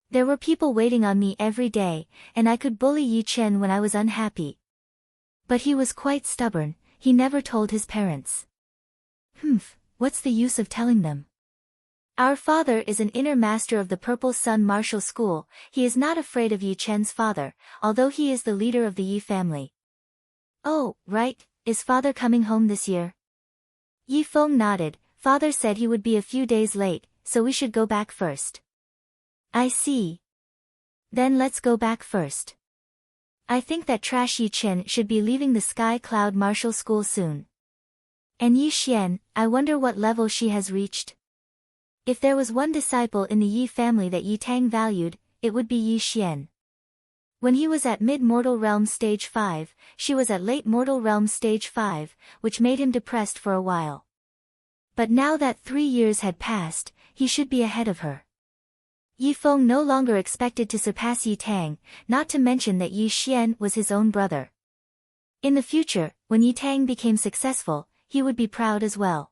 There were people waiting on me every day, and I could bully Yi Chen when I was unhappy. But he was quite stubborn, he never told his parents." What's the use of telling them? "Our father is an inner master of the Purple Sun Martial School, he is not afraid of Yi Chen's father, although he is the leader of the Yi family." "Oh, right, is father coming home this year?" Yi Feng nodded. "Father said he would be a few days late, so we should go back first." "I see. Then let's go back first. I think that trash Yi Chen should be leaving the Sky Cloud Martial School soon. And Yi Xian, I wonder what level she has reached. If there was one disciple in the Yi family that Yi Tang valued, it would be Yi Xian. When he was at Mid-Mortal Realm Stage 5, she was at Late Mortal Realm Stage 5, which made him depressed for a while. But now that 3 years had passed, he should be ahead of her. Yi Feng no longer expected to surpass Yi Tang, not to mention that Yi Xian was his own brother. In the future, when Yi Tang became successful, he would be proud as well.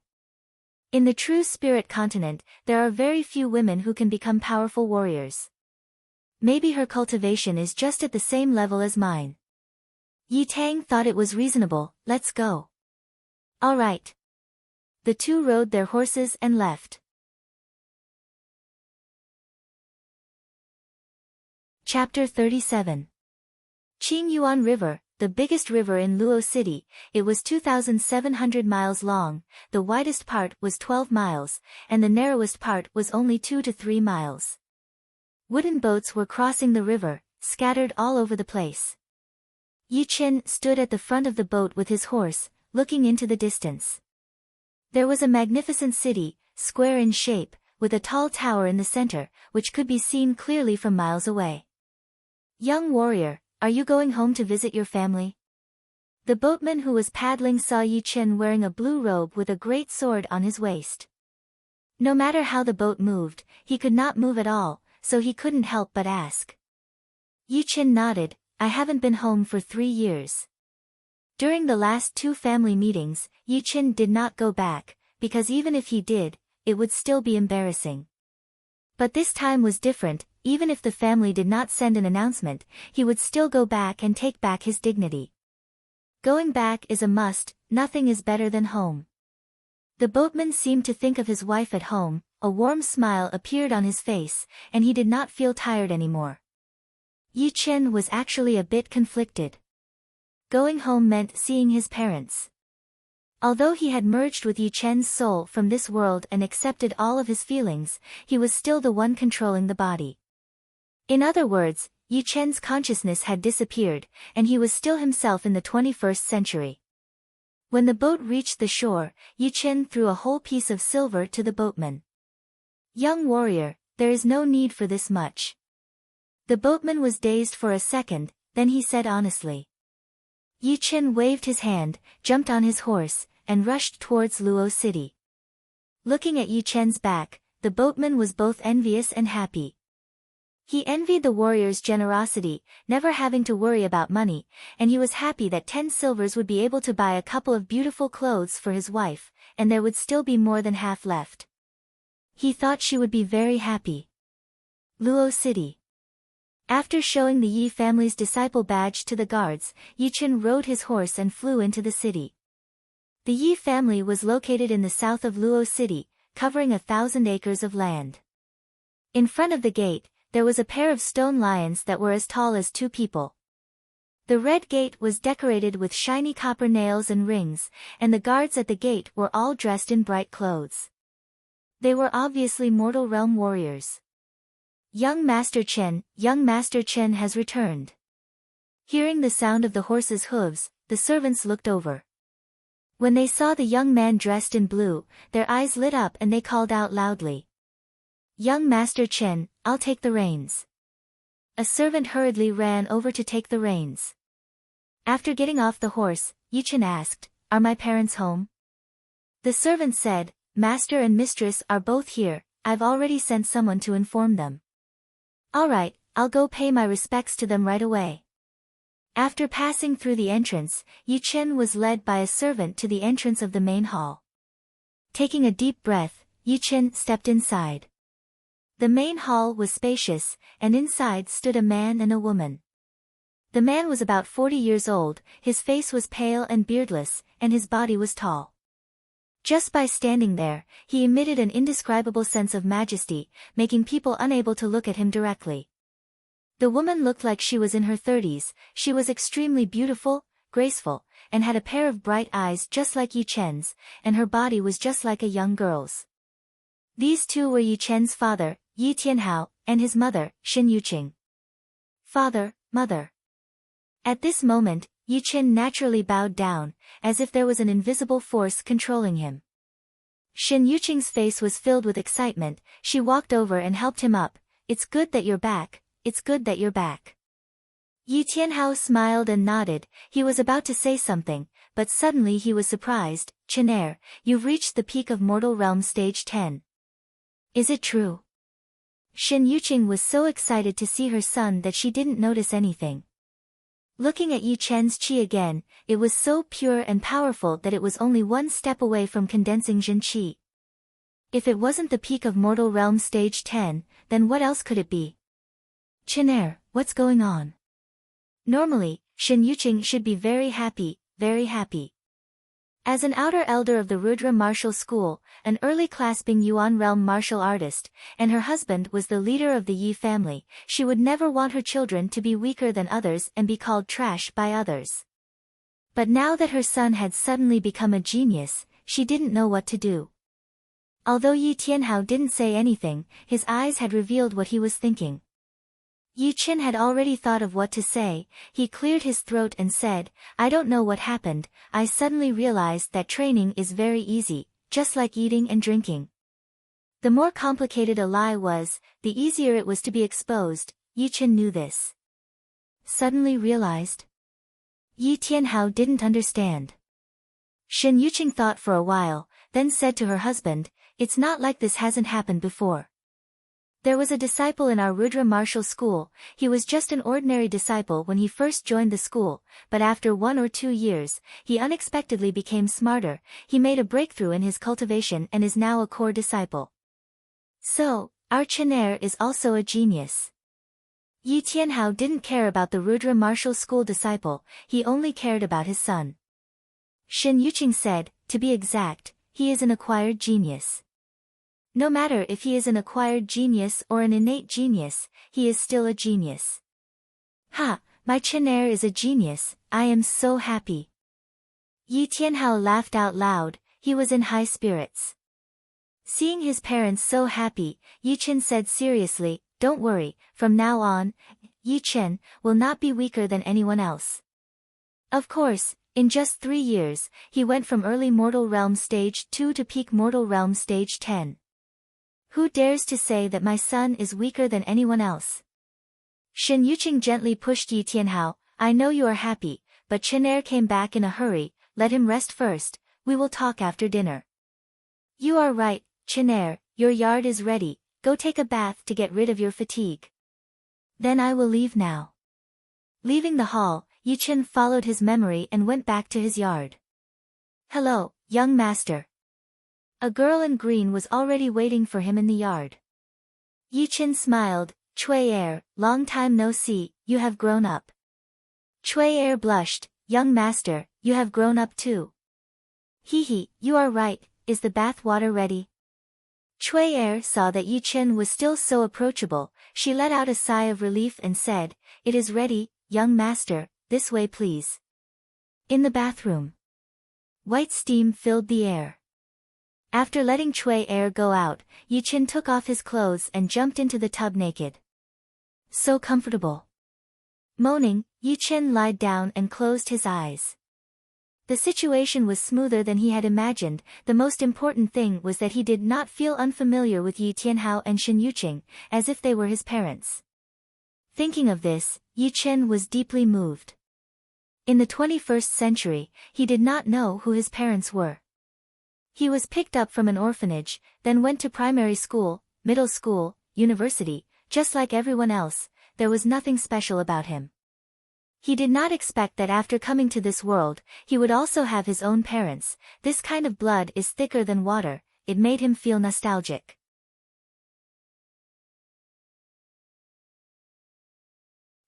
In the true spirit continent, there are very few women who can become powerful warriors. Maybe her cultivation is just at the same level as mine. Yi Tang thought it was reasonable. "Let's go." "All right." The two rode their horses and left. Chapter 37. Qingyuan River, the biggest river in Luo City, it was 2,700 miles long, the widest part was 12 miles, and the narrowest part was only 2 to 3 miles. Wooden boats were crossing the river, scattered all over the place. Yi Chen stood at the front of the boat with his horse, looking into the distance. There was a magnificent city, square in shape, with a tall tower in the center, which could be seen clearly from miles away. "Young warrior, are you going home to visit your family?" The boatman who was paddling saw Yi Chen wearing a blue robe with a great sword on his waist. No matter how the boat moved, he could not move at all, so he couldn't help but ask. Yi Chen nodded. "I haven't been home for 3 years. During the last 2 family meetings, Yi Chen did not go back, because even if he did, it would still be embarrassing. But this time was different, even if the family did not send an announcement, he would still go back and take back his dignity. Going back is a must, nothing is better than home." The boatman seemed to think of his wife at home, a warm smile appeared on his face, and he did not feel tired anymore. Yi Chen was actually a bit conflicted. Going home meant seeing his parents. Although he had merged with Yi Chen's soul from this world and accepted all of his feelings, he was still the one controlling the body. In other words, Yi Chen's consciousness had disappeared, and he was still himself in the 21st century. When the boat reached the shore, Yi Chen threw a whole piece of silver to the boatman. "Young warrior, there is no need for this much." The boatman was dazed for a second, then he said honestly. Yi Chen waved his hand, jumped on his horse, and rushed towards Luo City. Looking at Yi Chen's back, the boatman was both envious and happy. He envied the warrior's generosity, never having to worry about money, and he was happy that 10 silvers would be able to buy a couple of beautiful clothes for his wife, and there would still be more than half left. He thought she would be very happy. Luo City. After showing the Yi family's disciple badge to the guards, Yi Chen rode his horse and flew into the city. The Yi family was located in the south of Luo City, covering 1,000 acres of land. In front of the gate, there was a pair of stone lions that were as tall as 2 people. The red gate was decorated with shiny copper nails and rings, and the guards at the gate were all dressed in bright clothes. They were obviously mortal realm warriors. Young Master Chen has returned." Hearing the sound of the horse's hooves, the servants looked over. When they saw the young man dressed in blue, their eyes lit up and they called out loudly. "Young Master Chen, I'll take the reins." A servant hurriedly ran over to take the reins. After getting off the horse, Yi Chen asked, "Are my parents home?" The servant said, "Master and mistress are both here, I've already sent someone to inform them." "All right, I'll go pay my respects to them right away." After passing through the entrance, Yi Chen was led by a servant to the entrance of the main hall. Taking a deep breath, Yi Chen stepped inside. The main hall was spacious, and inside stood a man and a woman. The man was about 40 years old, his face was pale and beardless, and his body was tall. Just by standing there, he emitted an indescribable sense of majesty, making people unable to look at him directly. The woman looked like she was in her 30s, she was extremely beautiful, graceful, and had a pair of bright eyes just like Yi Chen's, and her body was just like a young girl's. These two were Yi Chen's father, Yi Tianhao, and his mother, Shen Yuqing. "Father, mother." At this moment, Yi Chen naturally bowed down, as if there was an invisible force controlling him. Shen Yuqing's face was filled with excitement, she walked over and helped him up. "It's good that you're back, it's good that you're back." Yi Tianhao smiled and nodded, he was about to say something, but suddenly he was surprised. "Chenair, you've reached the peak of Mortal Realm Stage 10. Is it true?" Shen Yuqing was so excited to see her son that she didn't notice anything. Looking at Yi Chen's qi again, it was so pure and powerful that it was only one step away from condensing Jin qi. If it wasn't the peak of Mortal Realm Stage 10, then what else could it be? "Chenair, what's going on?" Normally, Shen Yuqing should be very happy, very happy. As an outer elder of the Rudra martial school, an early class Bing Yuan realm martial artist, and her husband was the leader of the Yi family, she would never want her children to be weaker than others and be called trash by others. But now that her son had suddenly become a genius, she didn't know what to do. Although Yi Tianhao didn't say anything, his eyes had revealed what he was thinking. Yi Chen had already thought of what to say, he cleared his throat and said, "I don't know what happened, I suddenly realized that training is very easy, just like eating and drinking." The more complicated a lie was, the easier it was to be exposed. Yi Chen knew this. Suddenly realized? Yi Tianhao didn't understand. Shen Yuqing thought for a while, then said to her husband, "It's not like this hasn't happened before. There was a disciple in our Rudra martial school, he was just an ordinary disciple when he first joined the school, but after 1 or 2 years, he unexpectedly became smarter, he made a breakthrough in his cultivation and is now a core disciple. So, our Chenair is also a genius." Yi Tianhao didn't care about the Rudra martial school disciple, he only cared about his son. Shen Yuqing said, "To be exact, he is an acquired genius. No matter if he is an acquired genius or an innate genius, he is still a genius." Ha, my Chen is a genius, I am so happy. Yi Tianhao laughed out loud, he was in high spirits. Seeing his parents so happy, Yi Chen said seriously, don't worry, from now on, Yi Chen will not be weaker than anyone else. Of course, in just 3 years, he went from early mortal realm stage 2 to peak mortal realm stage 10. Who dares to say that my son is weaker than anyone else? Shen Yuqing gently pushed Yi Tianhao, I know you are happy, but Chen came back in a hurry, let him rest first, we will talk after dinner. You are right, Chen, your yard is ready, go take a bath to get rid of your fatigue. Then I will leave now. Leaving the hall, Yi Chen followed his memory and went back to his yard. Hello, young master. A girl in green was already waiting for him in the yard. Yi Chen smiled, Cui, long time no see, you have grown up. Cui blushed, young master, you have grown up too. Hee, you are right, is the bath water ready? Cui saw that Yi Chen was still so approachable, she let out a sigh of relief and said, it is ready, young master, this way please. In the bathroom. White steam filled the air. After letting Cui go out, Yi Chen took off his clothes and jumped into the tub naked. So comfortable. Moaning, Yi Chen lied down and closed his eyes. The situation was smoother than he had imagined, the most important thing was that he did not feel unfamiliar with Yi Tianhao and Shen Yuqing, as if they were his parents. Thinking of this, Yi Chen was deeply moved. In the 21st century, he did not know who his parents were. He was picked up from an orphanage, then went to primary school, middle school, university, just like everyone else, there was nothing special about him. He did not expect that after coming to this world, he would also have his own parents, this kind of blood is thicker than water, it made him feel nostalgic.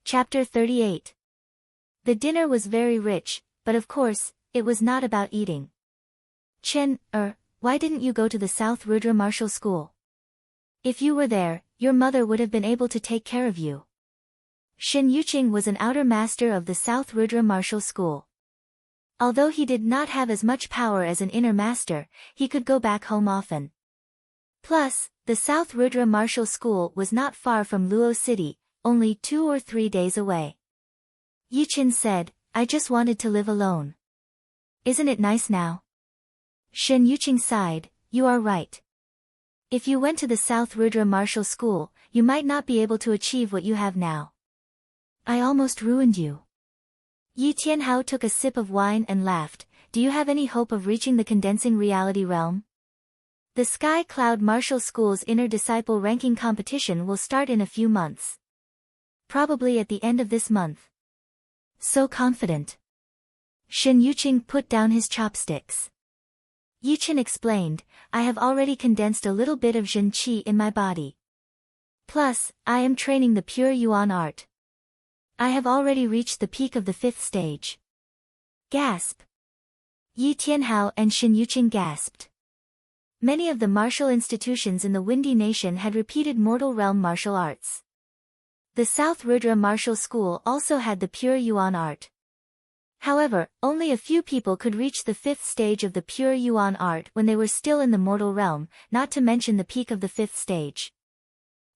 Chapter 38. The dinner was very rich, but of course, it was not about eating. Chen, why didn't you go to the South Rudra Martial School? If you were there, your mother would have been able to take care of you. Shen Yuqing was an outer master of the South Rudra Martial School. Although he did not have as much power as an inner master, he could go back home often. Plus, the South Rudra Martial School was not far from Luo City, only 2 or 3 days away. Yi Chen said, I just wanted to live alone. Isn't it nice now? Shen Yuqing sighed, you are right. If you went to the South Rudra Martial School, you might not be able to achieve what you have now. I almost ruined you. Yi Tianhao took a sip of wine and laughed, do you have any hope of reaching the condensing reality realm? The Sky Cloud Martial School's inner disciple ranking competition will start in a few months. Probably at the end of this month. So confident. Shen Yuqing put down his chopsticks. Yi Chen explained, I have already condensed a little bit of Zhen Qi in my body. Plus, I am training the pure Yuan art. I have already reached the peak of the 5th stage. Gasp. Yi Tianhao and Shen Yuqing gasped. Many of the martial institutions in the Windy Nation had repeated mortal realm martial arts. The South Rudra Martial School also had the pure Yuan art. However, only a few people could reach the 5th stage of the pure Yuan art when they were still in the mortal realm, not to mention the peak of the 5th stage.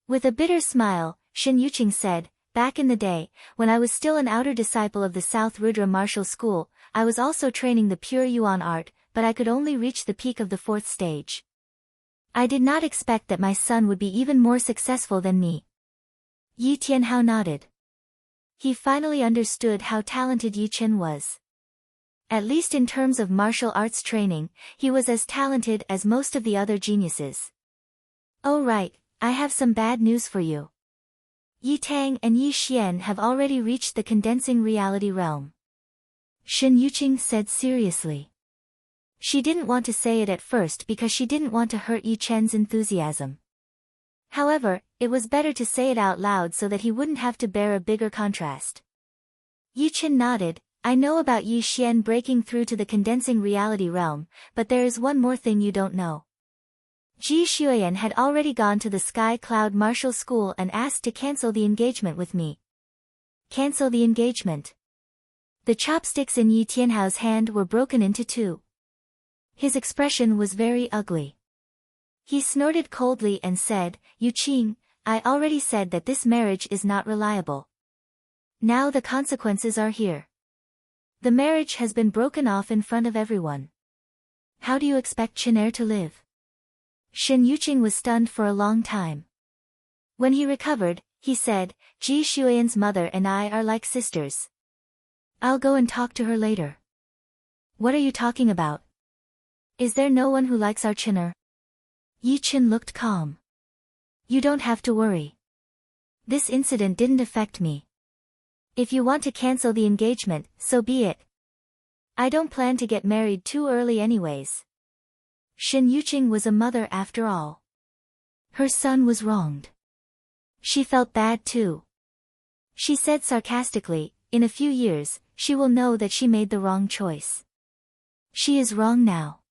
With a bitter smile, Shen Yuqing said, back in the day, when I was still an outer disciple of the South Rudra Martial School, I was also training the pure Yuan art, but I could only reach the peak of the 4th stage. I did not expect that my son would be even more successful than me. Yi Tianhao nodded. He finally understood how talented Yi Chen was. At least in terms of martial arts training, he was as talented as most of the other geniuses. Oh right, I have some bad news for you. Yi Tang and Yi Xian have already reached the condensing reality realm. Shen Yuqing said seriously. She didn't want to say it at first because she didn't want to hurt Yi Chen's enthusiasm. However, it was better to say it out loud so that he wouldn't have to bear a bigger contrast. Yi Chen nodded, I know about Yi Xian breaking through to the condensing reality realm, but there is one more thing you don't know. Ji Xuyan had already gone to the Sky Cloud Martial School and asked to cancel the engagement with me. cancel the engagement. The chopsticks in Yi Tianhao's hand were broken into two. His expression was very ugly. He snorted coldly and said, "Yu Qing, I already said that this marriage is not reliable. Now the consequences are here. The marriage has been broken off in front of everyone. How do you expect Chen to live?" Shen Yuqing was stunned for a long time. When he recovered, he said, "Ji Shuiyan's mother and I are like sisters. I'll go and talk to her later." "What are you talking about? Is there no one who likes our Chen?" Yi Chen looked calm. "You don't have to worry. This incident didn't affect me. If you want to cancel the engagement, so be it. I don't plan to get married too early anyways." Shen Yuqing was a mother after all. Her son was wronged. She felt bad too. She said sarcastically, "In a few years, she will know that she made the wrong choice. She is wrong now.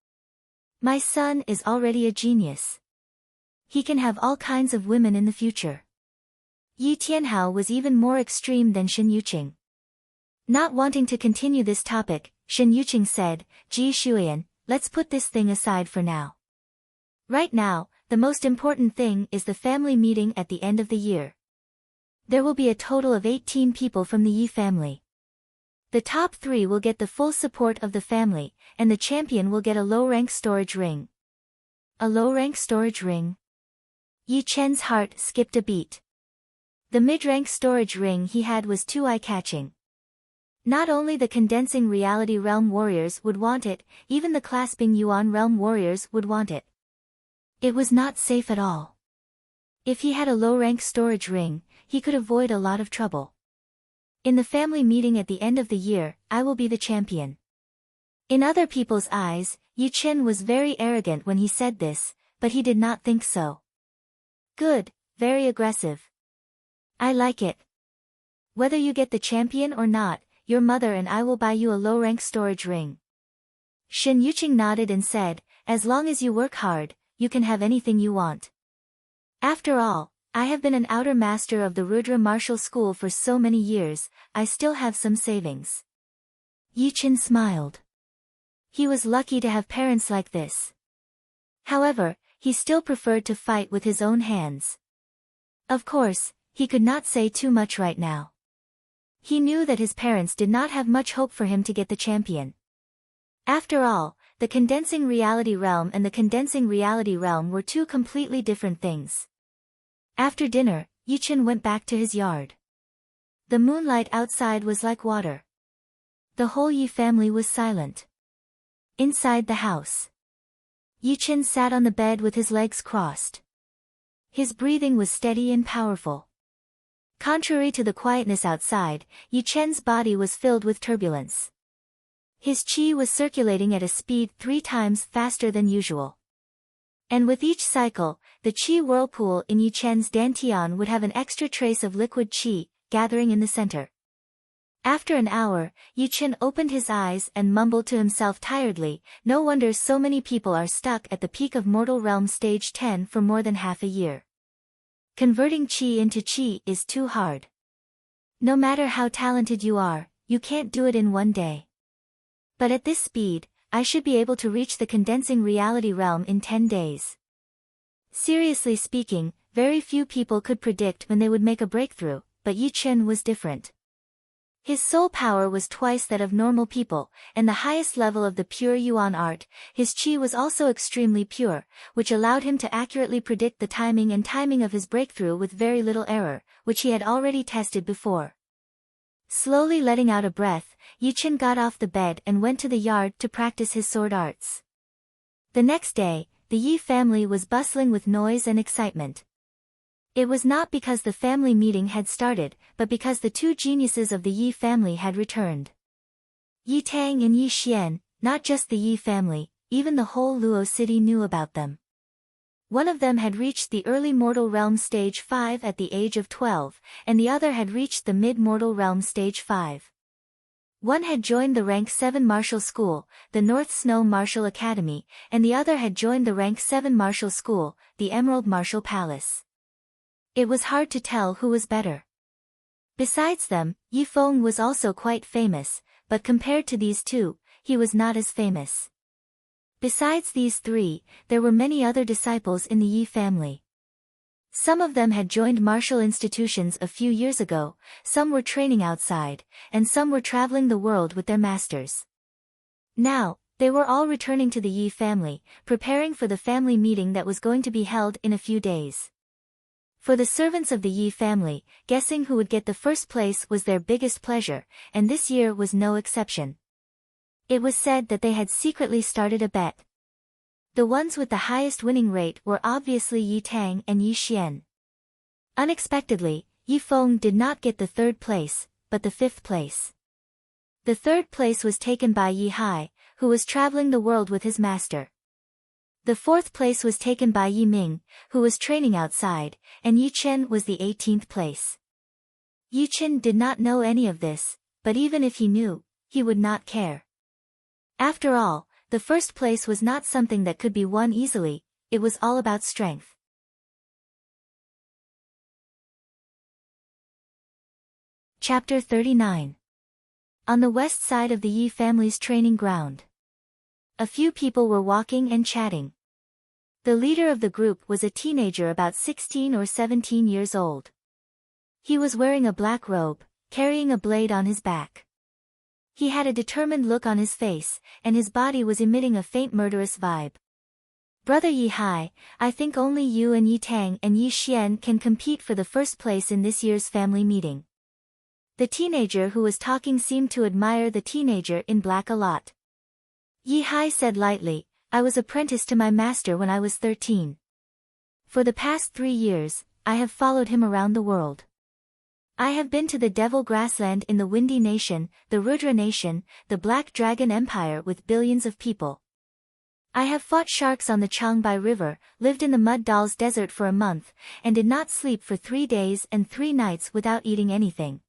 My son is already a genius. He can have all kinds of women in the future." Yi Tianhao was even more extreme than Shen Yuqing. Not wanting to continue this topic, Shen Yuqing said, "Ji Shuiyan, let's put this thing aside for now. Right now, the most important thing is the family meeting at the end of the year. There will be a total of 18 people from the Yi family. The top 3 will get the full support of the family, and the champion will get a low-rank storage ring." A low-rank storage ring? Yi Chen's heart skipped a beat. The mid-rank storage ring he had was too eye-catching. Not only the condensing reality realm warriors would want it, even the clasping yuan realm warriors would want it. It was not safe at all. If he had a low-rank storage ring, he could avoid a lot of trouble. "In the family meeting at the end of the year, I will be the champion." In other people's eyes, Yi Chen was very arrogant when he said this, but he did not think so. "Good, very aggressive. I like it. Whether you get the champion or not, your mother and I will buy you a low-rank storage ring." Shen Yuqing nodded and said, "As long as you work hard, you can have anything you want. After all, I have been an outer master of the Rudra martial school for so many years, I still have some savings." Yi Chen smiled. He was lucky to have parents like this. However, he still preferred to fight with his own hands. Of course, he could not say too much right now. He knew that his parents did not have much hope for him to get the champion. After all, the condensing reality realm and the condensing reality realm were two completely different things. After dinner, Yi Chen went back to his yard. The moonlight outside was like water. The whole Yi family was silent. Inside the house, Yi Chen sat on the bed with his legs crossed. His breathing was steady and powerful. Contrary to the quietness outside, Yi Chen's body was filled with turbulence. His qi was circulating at a speed 3 times faster than usual. And with each cycle, the qi whirlpool in Yi Chen's dantian would have an extra trace of liquid qi, gathering in the center. After an hour, Yi Chen opened his eyes and mumbled to himself tiredly, "No wonder so many people are stuck at the peak of Mortal Realm Stage 10 for more than half a year. Converting qi into qi is too hard. No matter how talented you are, you can't do it in one day. But at this speed, I should be able to reach the condensing reality realm in 10 days. Seriously speaking, very few people could predict when they would make a breakthrough, but Yi Chen was different. His soul power was twice that of normal people, and the highest level of the pure yuan art, his qi was also extremely pure, which allowed him to accurately predict the timing of his breakthrough with very little error, which he had already tested before. Slowly letting out a breath, Yi Chen got off the bed and went to the yard to practice his sword arts. The next day, the Yi family was bustling with noise and excitement. It was not because the family meeting had started, but because the 2 geniuses of the Yi family had returned. Yi Tang and Yi Xian, not just the Yi family, even the whole Luo city knew about them. One of them had reached the early mortal realm stage 5 at the age of 12, and the other had reached the mid-mortal realm stage 5. One had joined the rank 7 martial school, the North Snow Martial Academy, and the other had joined the rank 7 martial school, the Emerald Martial Palace. It was hard to tell who was better. Besides them, Yi Feng was also quite famous, but compared to these two, he was not as famous. Besides these three, there were many other disciples in the Yi family. Some of them had joined martial institutions a few years ago, some were training outside, and some were traveling the world with their masters. Now, they were all returning to the Yi family, preparing for the family meeting that was going to be held in a few days. For the servants of the Yi family, guessing who would get the first place was their biggest pleasure, and this year was no exception. It was said that they had secretly started a bet. The ones with the highest winning rate were obviously Yi Tang and Yi Xian. Unexpectedly, Yi Feng did not get the third place, but the fifth place. The third place was taken by Yi Hai, who was traveling the world with his master. The fourth place was taken by Yi Ming, who was training outside, and Yi Chen was the 18th place. Yi Chen did not know any of this, but even if he knew, he would not care. After all, the first place was not something that could be won easily, it was all about strength. Chapter 39. On the west side of the Yi family's training ground. A few people were walking and chatting. The leader of the group was a teenager about 16 or 17 years old. He was wearing a black robe, carrying a blade on his back. He had a determined look on his face, and his body was emitting a faint murderous vibe. Brother Yi Hai, I think only you and Yi Tang and Yi Xian can compete for the first place in this year's family meeting. The teenager who was talking seemed to admire the teenager in black a lot. Yi Hai said lightly, I was apprenticed to my master when I was 13. For the past 3 years, I have followed him around the world. I have been to the Devil Grassland in the Windy Nation, the Rudra Nation, the Black Dragon Empire with billions of people. I have fought sharks on the Changbai River, lived in the Mud Dolls Desert for a month, and did not sleep for 3 days and 3 nights without eating anything.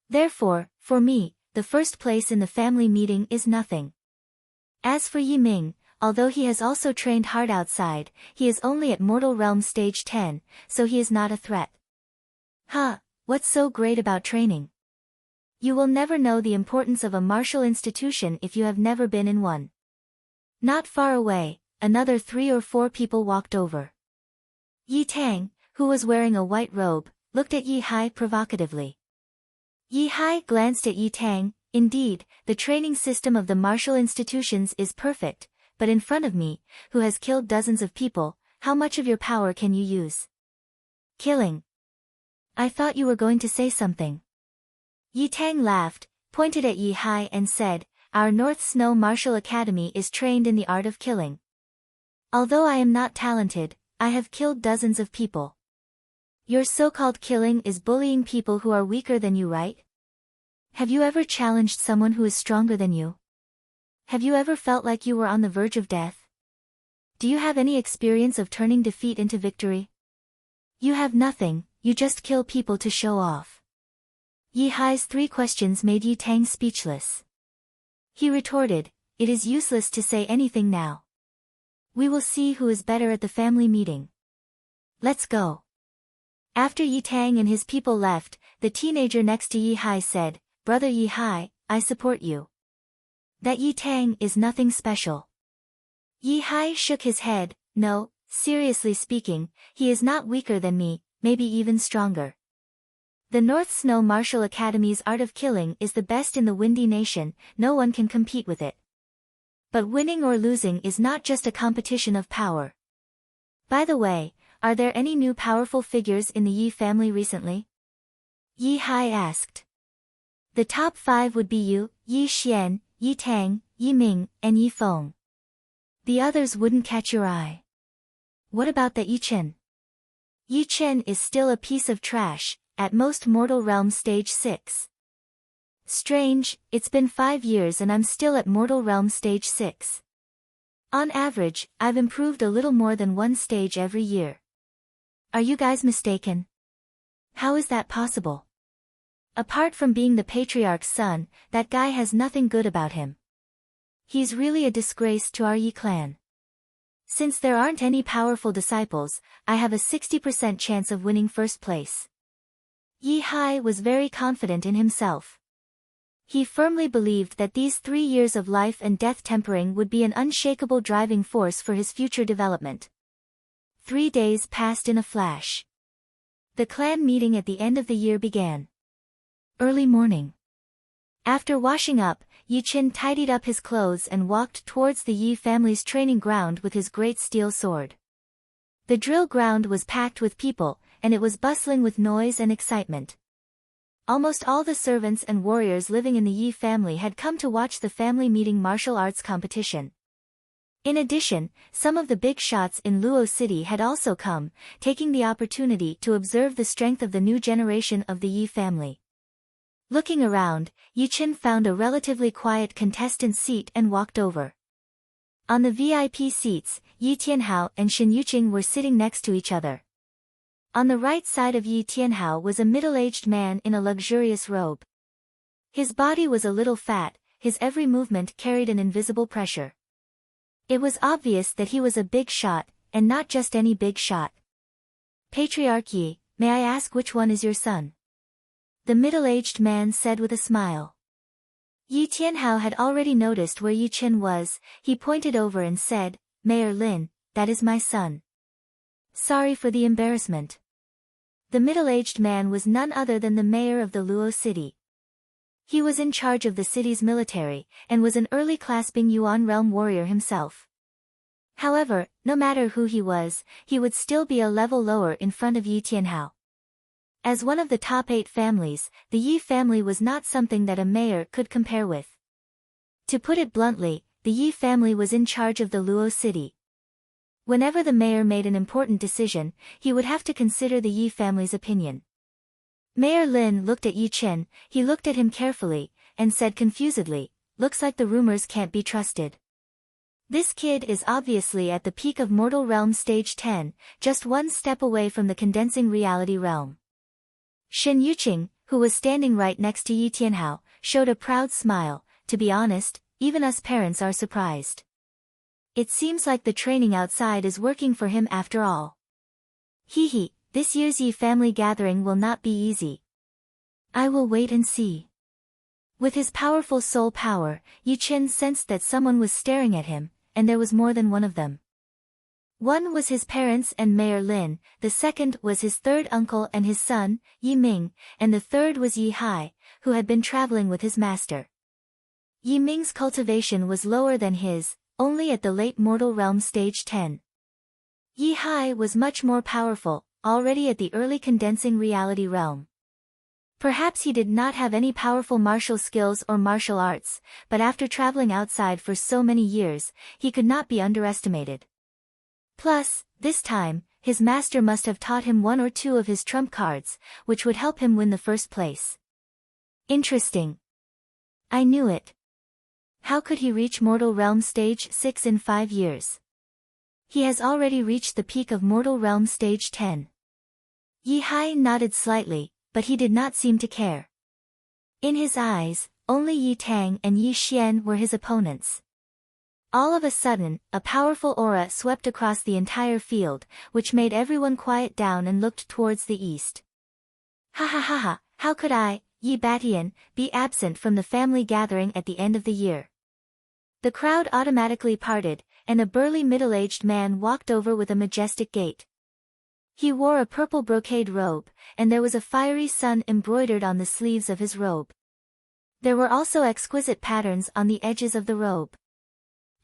Therefore, for me, the first place in the family meeting is nothing. As for Yi Ming, although he has also trained hard outside, he is only at Mortal Realm Stage 10, so he is not a threat. Huh, what's so great about training? You will never know the importance of a martial institution if you have never been in one. Not far away, another 3 or 4 people walked over. Yi Tang, who was wearing a white robe, looked at Yi Hai provocatively. Yi Hai glanced at Yi Tang. Indeed, the training system of the martial institutions is perfect, but in front of me, who has killed dozens of people, how much of your power can you use? Killing. I thought you were going to say something. Yi Tang laughed, pointed at Yi Hai and said, Our North Snow Martial Academy is trained in the art of killing. Although I am not talented, I have killed dozens of people. Your so-called killing is bullying people who are weaker than you, right? Have you ever challenged someone who is stronger than you? Have you ever felt like you were on the verge of death? Do you have any experience of turning defeat into victory? You have nothing, you just kill people to show off. Yi Hai's 3 questions made Yi Tang speechless. He retorted, It is useless to say anything now. We will see who is better at the family meeting. Let's go. After Yi Tang and his people left, the teenager next to Yi Hai said, Brother Yi Hai, I support you. That Yi Tang is nothing special. Yi Hai shook his head, No, seriously speaking, he is not weaker than me, maybe even stronger. The North Snow Martial Academy's art of killing is the best in the Windy Nation, no one can compete with it. But winning or losing is not just a competition of power. By the way, are there any new powerful figures in the Yi family recently? Yi Hai asked. The top 5 would be you, Yi Xian, Yi Tang, Yi Ming, and Yi Feng. The others wouldn't catch your eye. What about the Yi Chen? Yi Chen is still a piece of trash, at most Mortal Realm Stage 6. Strange, it's been 5 years and I'm still at Mortal Realm Stage 6. On average, I've improved a little more than 1 stage every year. Are you guys mistaken? How is that possible? Apart from being the patriarch's son, that guy has nothing good about him. He's really a disgrace to our Yi clan. Since there aren't any powerful disciples, I have a 60% chance of winning first place. Yi Hai was very confident in himself. He firmly believed that these 3 years of life and death tempering would be an unshakable driving force for his future development. 3 days passed in a flash. The clan meeting at the end of the year began. Early morning. After washing up, Yi Qin tidied up his clothes and walked towards the Yi family's training ground with his great steel sword. The drill ground was packed with people, and it was bustling with noise and excitement. Almost all the servants and warriors living in the Yi family had come to watch the family meeting martial arts competition. In addition, some of the big shots in Luo City had also come, taking the opportunity to observe the strength of the new generation of the Yi family. Looking around, Yi Qin found a relatively quiet contestant seat and walked over. On the VIP seats, Yi Tianhao and Shen Yuqing were sitting next to each other. On the right side of Yi Tianhao was a middle-aged man in a luxurious robe. His body was a little fat, his every movement carried an invisible pressure. It was obvious that he was a big shot, and not just any big shot. Patriarch Yi, may I ask which one is your son? The middle-aged man said with a smile. Yi Tianhao had already noticed where Yi Qin was. He pointed over and said, Mayor Lin, that is my son. Sorry for the embarrassment. The middle-aged man was none other than the mayor of the Luo city. He was in charge of the city's military, and was an early-class Bing Yuan realm warrior himself. However, no matter who he was, he would still be a level lower in front of Yi Tianhao. As one of the top 8 families, the Yi family was not something that a mayor could compare with. To put it bluntly, the Yi family was in charge of the Luo city. Whenever the mayor made an important decision, he would have to consider the Yi family's opinion. Mayor Lin looked at Yi Qin, he looked at him carefully, and said confusedly, looks like the rumors can't be trusted. This kid is obviously at the peak of Mortal Realm Stage 10, just one step away from the condensing reality realm. Shen Yuqing, who was standing right next to Yi Tianhao, showed a proud smile. To be honest, even us parents are surprised. It seems like the training outside is working for him after all. Hee, this year's Yi family gathering will not be easy. I will wait and see. With his powerful soul power, Yi Qin sensed that someone was staring at him, and there was more than one of them. One was his parents and Mayor Lin, the second was his third uncle and his son, Yi Ming, and the third was Yi Hai, who had been traveling with his master. Yi Ming's cultivation was lower than his, only at the late mortal realm stage 10. Yi Hai was much more powerful, already at the early condensing reality realm. Perhaps he did not have any powerful martial skills or martial arts, but after traveling outside for so many years, he could not be underestimated. Plus, this time, his master must have taught him 1 or 2 of his trump cards, which would help him win the first place. Interesting. I knew it. How could he reach Mortal Realm Stage 6 in 5 years? He has already reached the peak of Mortal Realm Stage 10. Yi Hai nodded slightly, but he did not seem to care. In his eyes, only Yi Tang and Yi Xian were his opponents. All of a sudden, a powerful aura swept across the entire field, which made everyone quiet down and looked towards the east. Ha ha ha ha, how could I, Yi Batian, be absent from the family gathering at the end of the year? The crowd automatically parted, and a burly middle-aged man walked over with a majestic gait. He wore a purple brocade robe, and there was a fiery sun embroidered on the sleeves of his robe. There were also exquisite patterns on the edges of the robe.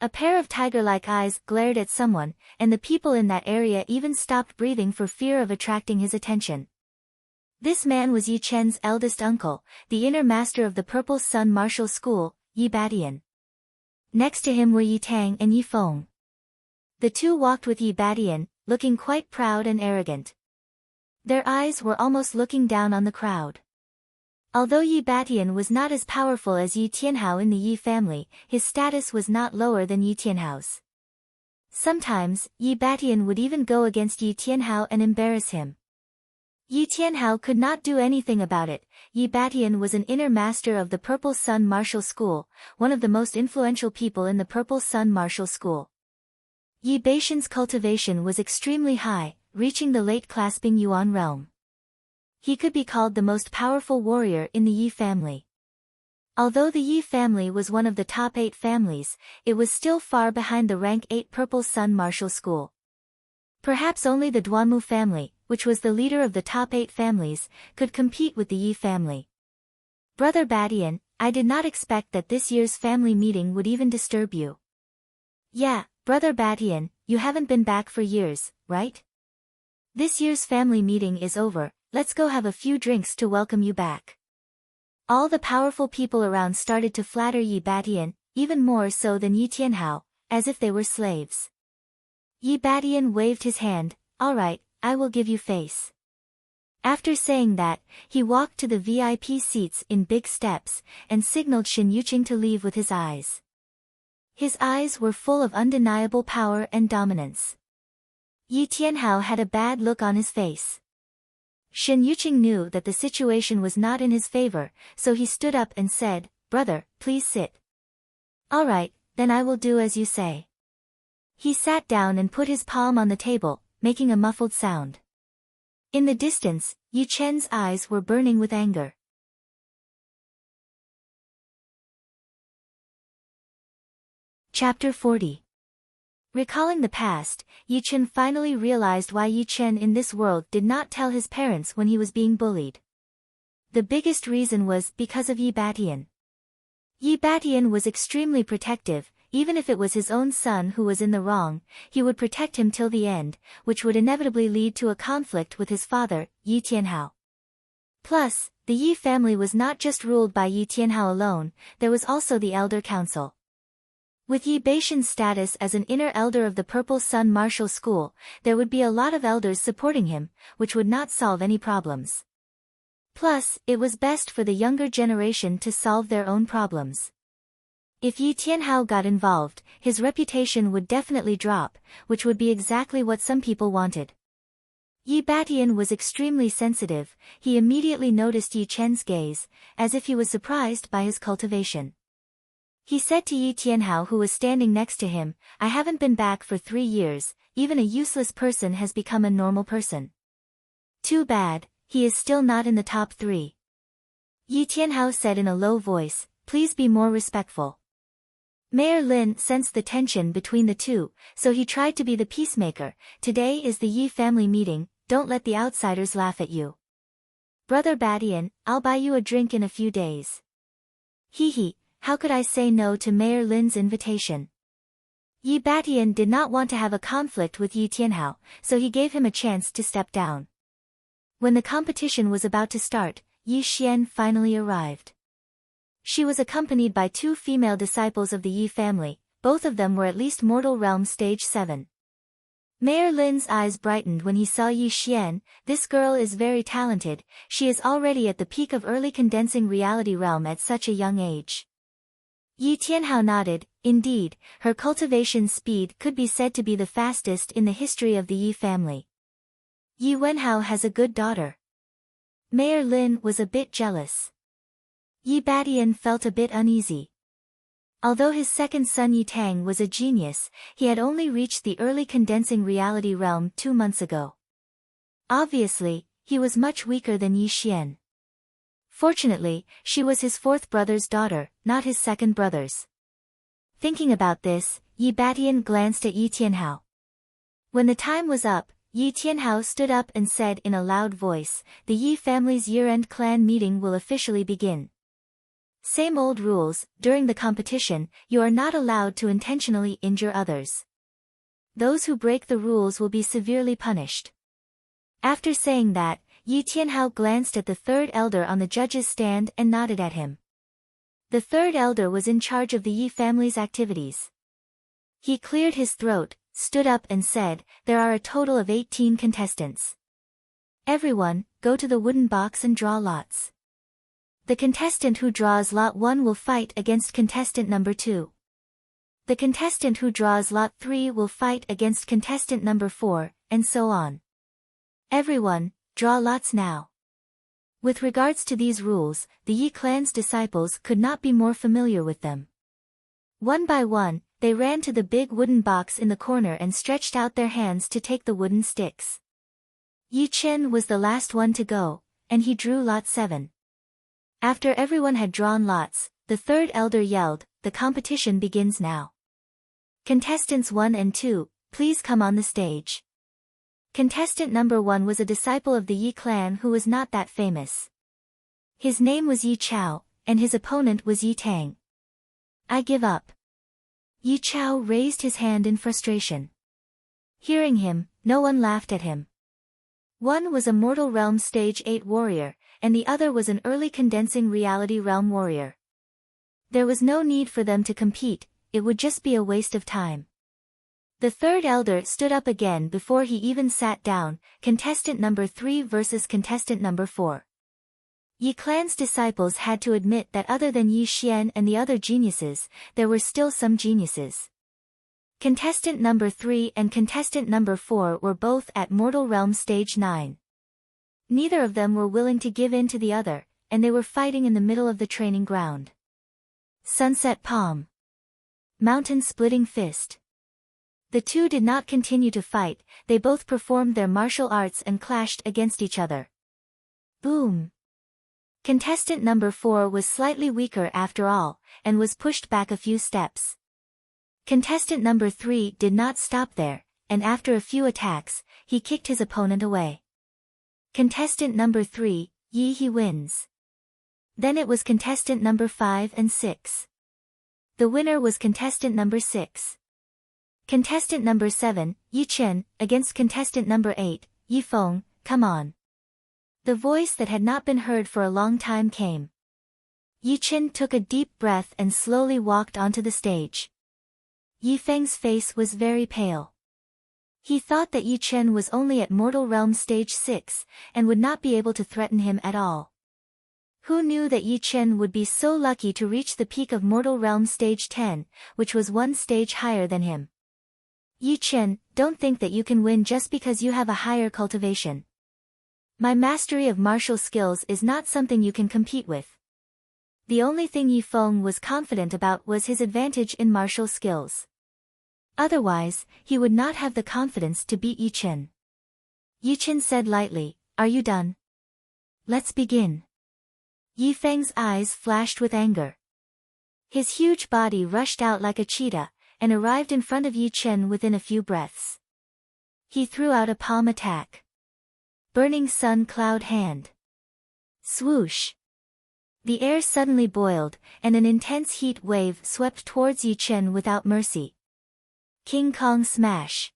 A pair of tiger-like eyes glared at someone, and the people in that area even stopped breathing for fear of attracting his attention. This man was Yi Chen's eldest uncle, the inner master of the Purple Sun Martial School, Yi Batian. Next to him were Yi Tang and Yi Feng. The two walked with Yi Batian, looking quite proud and arrogant. Their eyes were almost looking down on the crowd. Although Yi Batian was not as powerful as Yi Tianhao in the Yi family, his status was not lower than Yi Tianhao's. Sometimes, Yi Batian would even go against Yi Tianhao and embarrass him. Yi Tianhao could not do anything about it. Yi Batian was an inner master of the Purple Sun Martial School, one of the most influential people in the Purple Sun Martial School. Yi Batian's cultivation was extremely high, reaching the late class Bing Yuan realm. He could be called the most powerful warrior in the Yi family. Although the Yi family was one of the top 8 families, it was still far behind the rank 8 Purple Sun Martial School. Perhaps only the Duanmu family, which was the leader of the top 8 families, could compete with the Yi family. Brother Badian, I did not expect that this year's family meeting would even disturb you. Yeah, Brother Badian, you haven't been back for years, right? This year's family meeting is over, let's go have a few drinks to welcome you back. All the powerful people around started to flatter Yi Badian, even more so than Yi Tianhao, as if they were slaves. Yi Badian waved his hand, alright, I will give you face. After saying that, he walked to the VIP seats in big steps, and signaled Shen Yuqing to leave with his eyes. His eyes were full of undeniable power and dominance. Yi Tianhao had a bad look on his face. Shen Yuqing knew that the situation was not in his favor, so he stood up and said, Brother, please sit. Alright, then I will do as you say. He sat down and put his palm on the table, making a muffled sound. In the distance, Yi Chen's eyes were burning with anger. Chapter 40. Recalling the past, Yi Chen finally realized why Yi Chen in this world did not tell his parents when he was being bullied. The biggest reason was because of Yi Badian. Yi Badian was extremely protective, even if it was his own son who was in the wrong, he would protect him till the end, which would inevitably lead to a conflict with his father, Yi Tianhao. Plus, the Yi family was not just ruled by Yi Tianhao alone, there was also the Elder Council. With Yi Baishan's status as an inner elder of the Purple Sun Martial School, there would be a lot of elders supporting him, which would not solve any problems. Plus, it was best for the younger generation to solve their own problems. If Yi Tianhao got involved, his reputation would definitely drop, which would be exactly what some people wanted. Yi Badian was extremely sensitive, he immediately noticed Yi Chen's gaze, as if he was surprised by his cultivation. He said to Yi Tianhao, who was standing next to him, I haven't been back for 3 years, even a useless person has become a normal person. Too bad, he is still not in the top 3. Yi Tianhao said in a low voice, please be more respectful. Mayor Lin sensed the tension between the two, so he tried to be the peacemaker. Today is the Yi family meeting, don't let the outsiders laugh at you. Brother Badian, I'll buy you a drink in a few days. Hee. How could I say no to Mayor Lin's invitation? Yi Badian did not want to have a conflict with Yi Tianhao, so he gave him a chance to step down. When the competition was about to start, Yi Xian finally arrived. She was accompanied by 2 female disciples of the Yi family, both of them were at least mortal realm stage 7. Mayor Lin's eyes brightened when he saw Yi Xian. This girl is very talented, she is already at the peak of early condensing reality realm at such a young age. Yi Tianhao nodded, indeed, her cultivation speed could be said to be the fastest in the history of the Yi family. Yi Wenhao has a good daughter. Mayor Lin was a bit jealous. Yi Badian felt a bit uneasy. Although his second son Yi Tang was a genius, he had only reached the early condensing reality realm 2 months ago. Obviously, he was much weaker than Yi Xian. Fortunately, she was his 4th brother's daughter, not his 2nd brother's. Thinking about this, Yi Badian glanced at Yi Tianhao. When the time was up, Yi Tianhao stood up and said in a loud voice, the Yi family's year-end clan meeting will officially begin. Same old rules, during the competition, you are not allowed to intentionally injure others. Those who break the rules will be severely punished. After saying that, Yi Tianhao glanced at the 3rd elder on the judge's stand and nodded at him. The 3rd elder was in charge of the Yi family's activities. He cleared his throat, stood up and said, there are a total of 18 contestants. Everyone, go to the wooden box and draw lots. The contestant who draws lot 1 will fight against contestant number 2. The contestant who draws lot 3 will fight against contestant number 4, and so on. Everyone, draw lots now. With regards to these rules, the Yi clan's disciples could not be more familiar with them. One by one, they ran to the big wooden box in the corner and stretched out their hands to take the wooden sticks. Yi Chen was the last one to go, and he drew lot 7. After everyone had drawn lots, the third elder yelled, "The competition begins now. Contestants 1 and 2, please come on the stage." Contestant number 1 was a disciple of the Yi clan who was not that famous. His name was Yi Chao, and his opponent was Yi Tang. "I give up." Yi Chao raised his hand in frustration. Hearing him, no one laughed at him. One was a Mortal Realm Stage 8 warrior, and the other was an early Condensing Reality Realm warrior. There was no need for them to compete, it would just be a waste of time. The third elder stood up again before he even sat down, contestant number 3 versus contestant number 4. Yi clan's disciples had to admit that other than Yi Xian and the other geniuses, there were still some geniuses. Contestant number 3 and contestant number 4 were both at Mortal Realm Stage 9. Neither of them were willing to give in to the other, and they were fighting in the middle of the training ground. Sunset Palm. Mountain Splitting Fist. The two did not continue to fight, they both performed their martial arts and clashed against each other. Boom! Contestant number 4 was slightly weaker after all, and was pushed back a few steps. Contestant number 3 did not stop there, and after a few attacks, he kicked his opponent away. Contestant number 3, he wins. Then it was contestant number 5 and 6. The winner was contestant number 6. Contestant number 7, Yi Chen, against contestant number 8, Yi Feng, come on. The voice that had not been heard for a long time came. Yi Chen took a deep breath and slowly walked onto the stage. Yi Feng's face was very pale. He thought that Yi Chen was only at Mortal Realm Stage 6, and would not be able to threaten him at all. Who knew that Yi Chen would be so lucky to reach the peak of Mortal Realm Stage 10, which was one stage higher than him? Yi Chen, don't think that you can win just because you have a higher cultivation. My mastery of martial skills is not something you can compete with. The only thing Yi Feng was confident about was his advantage in martial skills. Otherwise, he would not have the confidence to beat Yi Chen. Yi Chen said lightly, "Are you done? Let's begin." Yi Feng's eyes flashed with anger. His huge body rushed out like a cheetah, and arrived in front of Yi Chen within a few breaths. He threw out a palm attack. Burning Sun Cloud Hand. Swoosh! The air suddenly boiled, and an intense heat wave swept towards Yi Chen without mercy. King Kong Smash.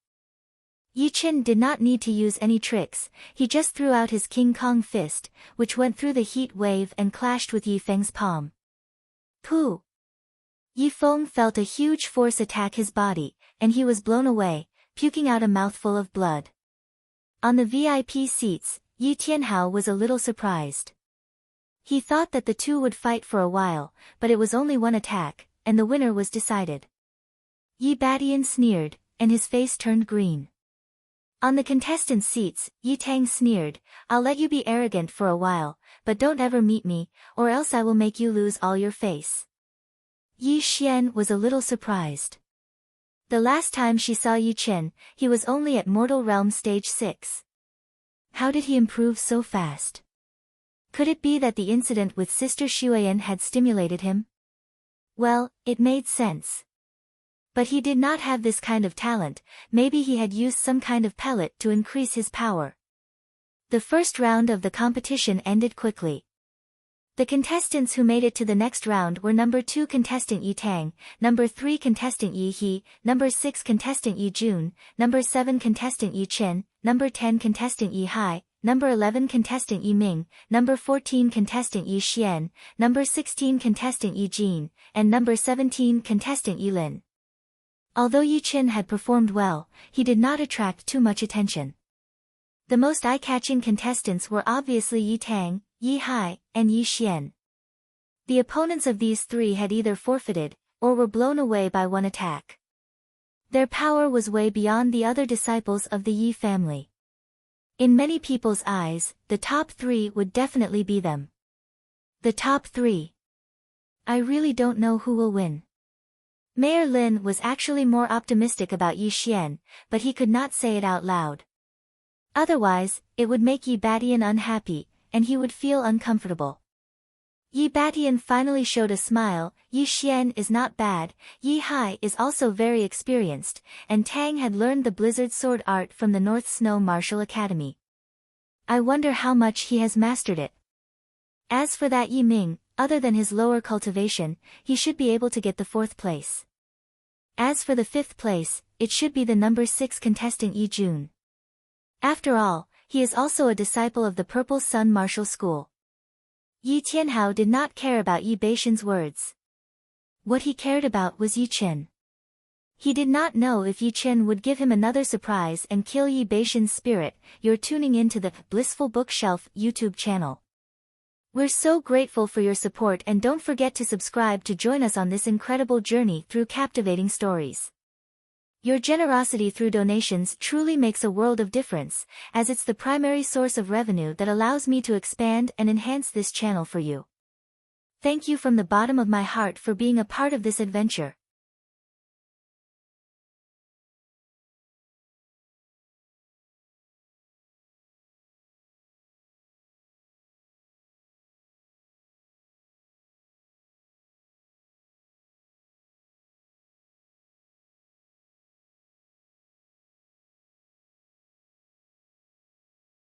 Yi Chen did not need to use any tricks, he just threw out his King Kong fist, which went through the heat wave and clashed with Yi Feng's palm. Pooh! Yi Feng felt a huge force attack his body, and he was blown away, puking out a mouthful of blood. On the VIP seats, Yi Tianhao was a little surprised. He thought that the two would fight for a while, but it was only one attack, and the winner was decided. Yi Badian sneered, and his face turned green. On the contestants' seats, Yi Tang sneered, "I'll let you be arrogant for a while, but don't ever meet me, or else I will make you lose all your face." Yi Xian was a little surprised. The last time she saw Yi Chen, he was only at Mortal Realm Stage 6. How did he improve so fast? Could it be that the incident with Sister Xueyan had stimulated him? Well, it made sense. But he did not have this kind of talent, maybe he had used some kind of pellet to increase his power. The first round of the competition ended quickly. The contestants who made it to the next round were number 2 contestant Yi Tang, number 3 contestant Yi He, number 6 contestant Yi Jun, number 7 contestant Yi Chen, number 10 contestant Yi Hai, number 11 contestant Yi Ming, number 14 contestant Yi Xian, number 16 contestant Yi Jin, and number 17 contestant Yi Lin. Although Yi Chen had performed well, he did not attract too much attention. The most eye-catching contestants were obviously Yi Tang, Yi Hai, and Yi Xian. The opponents of these three had either forfeited, or were blown away by one attack. Their power was way beyond the other disciples of the Yi family. In many people's eyes, the top 3 would definitely be them. The top 3. I really don't know who will win. Mayor Lin was actually more optimistic about Yi Xian, but he could not say it out loud. Otherwise, it would make Yi Badian unhappy, and he would feel uncomfortable. Yi Batian finally showed a smile. Yi Xian is not bad, Yi Hai is also very experienced, and Tang had learned the blizzard sword art from the North Snow Martial Academy. I wonder how much he has mastered it. As for that Yi Ming, other than his lower cultivation, he should be able to get the 4th place. As for the 5th place, it should be the number 6 contestant Yi Jun. After all, he is also a disciple of the Purple Sun Martial School. Yi Tianhao did not care about Yi Beishan's words. What he cared about was Yi Chen. He did not know if Yi Chen would give him another surprise and kill Yi Beishan's spirit. You're tuning into the Blissful Bookshelf YouTube channel. We're so grateful for your support, and don't forget to subscribe to join us on this incredible journey through captivating stories. Your generosity through donations truly makes a world of difference, as it's the primary source of revenue that allows me to expand and enhance this channel for you. Thank you from the bottom of my heart for being a part of this adventure.